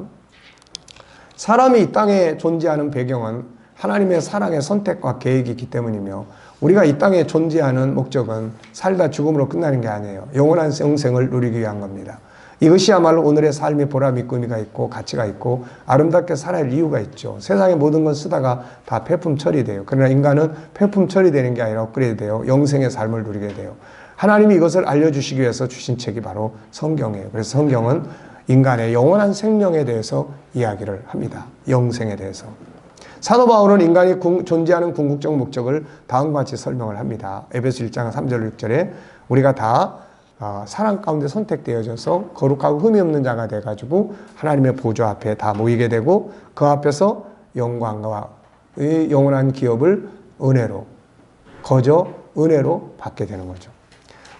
A: 사람이 이 땅에 존재하는 배경은 하나님의 사랑의 선택과 계획이 있기 때문이며 우리가 이 땅에 존재하는 목적은 살다 죽음으로 끝나는 게 아니에요. 영원한 영생을 누리기 위한 겁니다. 이것이야말로 오늘의 삶이 보람 있고 의미가 있고 가치가 있고 아름답게 살아야 할 이유가 있죠. 세상의 모든 건 쓰다가 다 폐품 처리돼요. 그러나 인간은 폐품 처리되는 게 아니라 업그레이드 돼요. 영생의 삶을 누리게 돼요. 하나님이 이것을 알려주시기 위해서 주신 책이 바로 성경이에요. 그래서 성경은 인간의 영원한 생명에 대해서 이야기를 합니다. 영생에 대해서. 사도 바울은 인간이 존재하는 궁극적 목적을 다음과 같이 설명을 합니다. 에베소 1장 3절 6절에 우리가 다 사랑 가운데 선택되어져서 거룩하고 흠이 없는 자가 돼가지고 하나님의 보좌 앞에 다 모이게 되고 그 앞에서 영광과 영원한 기업을 은혜로 거저 은혜로 받게 되는 거죠.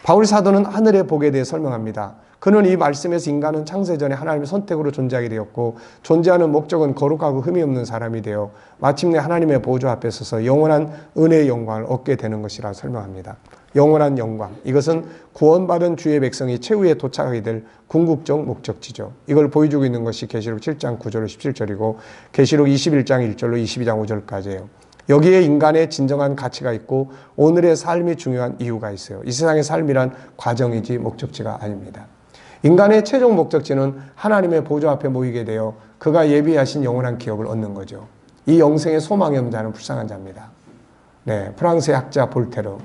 A: 바울 사도는 하늘의 복에 대해 설명합니다. 그는 이 말씀에서 인간은 창세전에 하나님의 선택으로 존재하게 되었고 존재하는 목적은 거룩하고 흠이 없는 사람이 되어 마침내 하나님의 보좌 앞에 서서 영원한 은혜의 영광을 얻게 되는 것이라 설명합니다. 영원한 영광, 이것은 구원받은 주의 백성이 최후에 도착하게 될 궁극적 목적지죠. 이걸 보여주고 있는 것이 계시록 7장 9절로 17절이고 계시록 21장 1절로 22장 5절까지예요. 여기에 인간의 진정한 가치가 있고 오늘의 삶이 중요한 이유가 있어요. 이 세상의 삶이란 과정이지 목적지가 아닙니다. 인간의 최종 목적지는 하나님의 보좌 앞에 모이게 되어 그가 예비하신 영원한 기업을 얻는 거죠. 이 영생의 소망이 없는 자는 불쌍한 자입니다. 네, 프랑스의 학자 볼테르,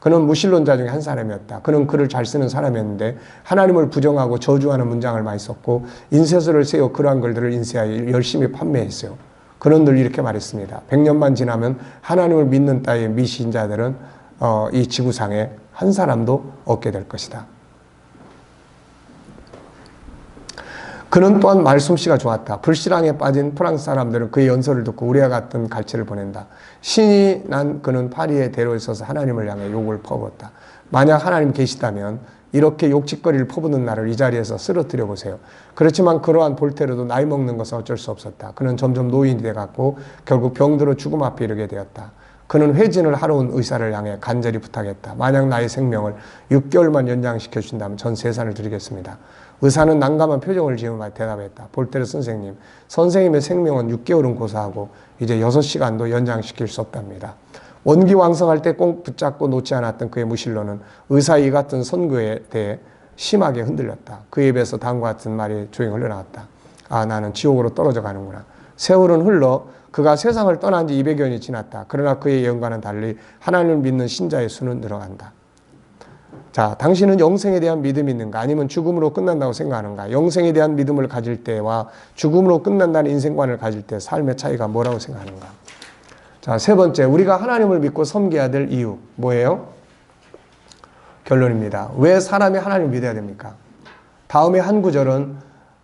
A: 그는 무신론자 중에 한 사람이었다. 그는 글을 잘 쓰는 사람이었는데 하나님을 부정하고 저주하는 문장을 많이 썼고 인쇄소를 세워 그러한 글들을 인쇄하여 열심히 판매했어요. 그는 늘 이렇게 말했습니다. 100년만 지나면 하나님을 믿는 따위의 미신자들은 이 지구상에 한 사람도 없게 될 것이다. 그는 또한 말솜씨가 좋았다. 불신앙에 빠진 프랑스 사람들은 그의 연설을 듣고 우리와 같은 갈채를 보낸다. 신이 난 그는 파리의 대로에 서서 하나님을 향해 욕을 퍼붓었다. 만약 하나님 계시다면 이렇게 욕짓거리를 퍼붓는 나를 이 자리에서 쓰러뜨려 보세요. 그렇지만 그러한 볼테르도 나이 먹는 것은 어쩔 수 없었다. 그는 점점 노인이 돼갔고 결국 병들어 죽음 앞에 이르게 되었다. 그는 회진을 하러 온 의사를 향해 간절히 부탁했다. 만약 나의 생명을 6개월만 연장시켜 주신다면 전 세산을 드리겠습니다. 의사는 난감한 표정을 지으며 대답했다. 볼테르 선생님, 선생님의 생명은 6개월은 고사하고 이제 6시간도 연장시킬 수 없답니다. 원기왕성할 때 꼭 붙잡고 놓지 않았던 그의 무신론은 의사의 이 같은 선교에 대해 심하게 흔들렸다. 그의 입에서 다음과 같은 말이 조용히 흘러나왔다. 아, 나는 지옥으로 떨어져 가는구나. 세월은 흘러 그가 세상을 떠난 지 200여 년이 지났다. 그러나 그의 예언과는 달리 하나님을 믿는 신자의 수는 늘어간다. 자, 당신은 영생에 대한 믿음이 있는가? 아니면 죽음으로 끝난다고 생각하는가? 영생에 대한 믿음을 가질 때와 죽음으로 끝난다는 인생관을 가질 때 삶의 차이가 뭐라고 생각하는가? 자, 세 번째, 우리가 하나님을 믿고 섬겨야 될 이유 뭐예요? 결론입니다. 왜 사람이 하나님을 믿어야 됩니까? 다음에 한 구절은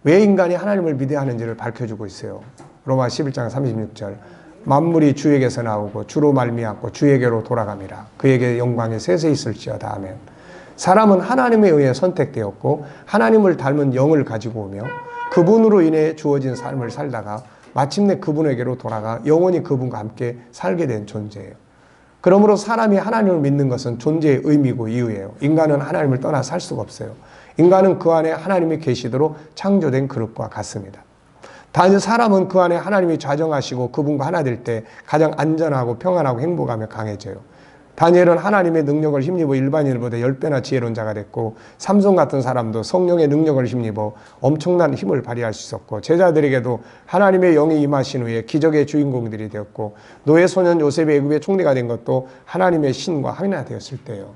A: 왜 인간이 하나님을 믿어야 하는지를 밝혀주고 있어요. 로마 11장 36절, 만물이 주에게서 나오고 주로 말미암고 주에게로 돌아감이라. 그에게 영광이 세세 있을지어다. 아멘. 사람은 하나님에 의해 선택되었고 하나님을 닮은 영을 가지고 오며 그분으로 인해 주어진 삶을 살다가 마침내 그분에게로 돌아가 영원히 그분과 함께 살게 된 존재예요. 그러므로 사람이 하나님을 믿는 것은 존재의 의미고 이유예요. 인간은 하나님을 떠나 살 수가 없어요. 인간은 그 안에 하나님이 계시도록 창조된 그릇과 같습니다. 단지 사람은 그 안에 하나님이 좌정하시고 그분과 하나 될 때 가장 안전하고 평안하고 행복하며 강해져요. 다니엘은 하나님의 능력을 힘입어 일반인보다 10배나 지혜로운 자가 됐고 삼손 같은 사람도 성령의 능력을 힘입어 엄청난 힘을 발휘할 수 있었고 제자들에게도 하나님의 영이 임하신 후에 기적의 주인공들이 되었고 노예 소년 요셉의 애굽의 총리가 된 것도 하나님의 신과 하나 되었을 때예요.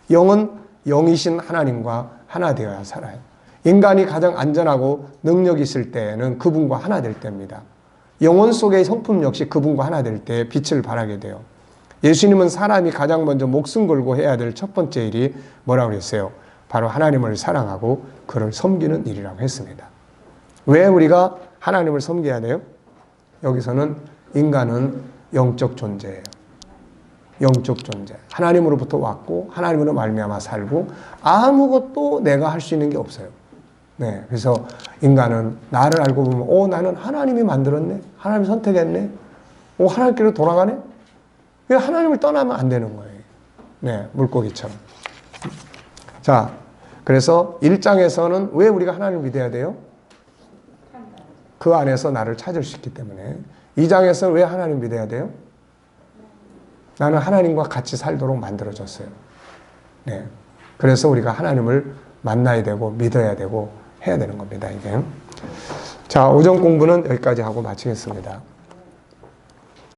A: 영은 영이신 하나님과 하나 되어야 살아요. 인간이 가장 안전하고 능력이 있을 때는 그분과 하나 될 때입니다. 영혼 속의 성품 역시 그분과 하나 될 때 빛을 발하게 돼요. 예수님은 사람이 가장 먼저 목숨 걸고 해야 될 첫 번째 일이 뭐라고 그랬어요? 바로 하나님을 사랑하고 그를 섬기는 일이라고 했습니다. 왜 우리가 하나님을 섬겨야 돼요? 여기서는 인간은 영적 존재예요. 영적 존재. 하나님으로부터 왔고 하나님으로 말미암아 살고 아무것도 내가 할 수 있는 게 없어요. 네, 그래서 인간은 나를 알고 보면 나는 하나님이 만들었네? 하나님이 선택했네? 하나님께로 돌아가네? 하나님을 떠나면 안 되는 거예요. 네, 물고기처럼. 자, 그래서 1장에서는 왜 우리가 하나님을 믿어야 돼요? 그 안에서 나를 찾을 수 있기 때문에. 2장에서는 왜 하나님을 믿어야 돼요? 나는 하나님과 같이 살도록 만들어졌어요. 네, 그래서 우리가 하나님을 만나야 되고 믿어야 되고 해야 되는 겁니다, 이게. 자, 오전 공부는 여기까지 하고 마치겠습니다.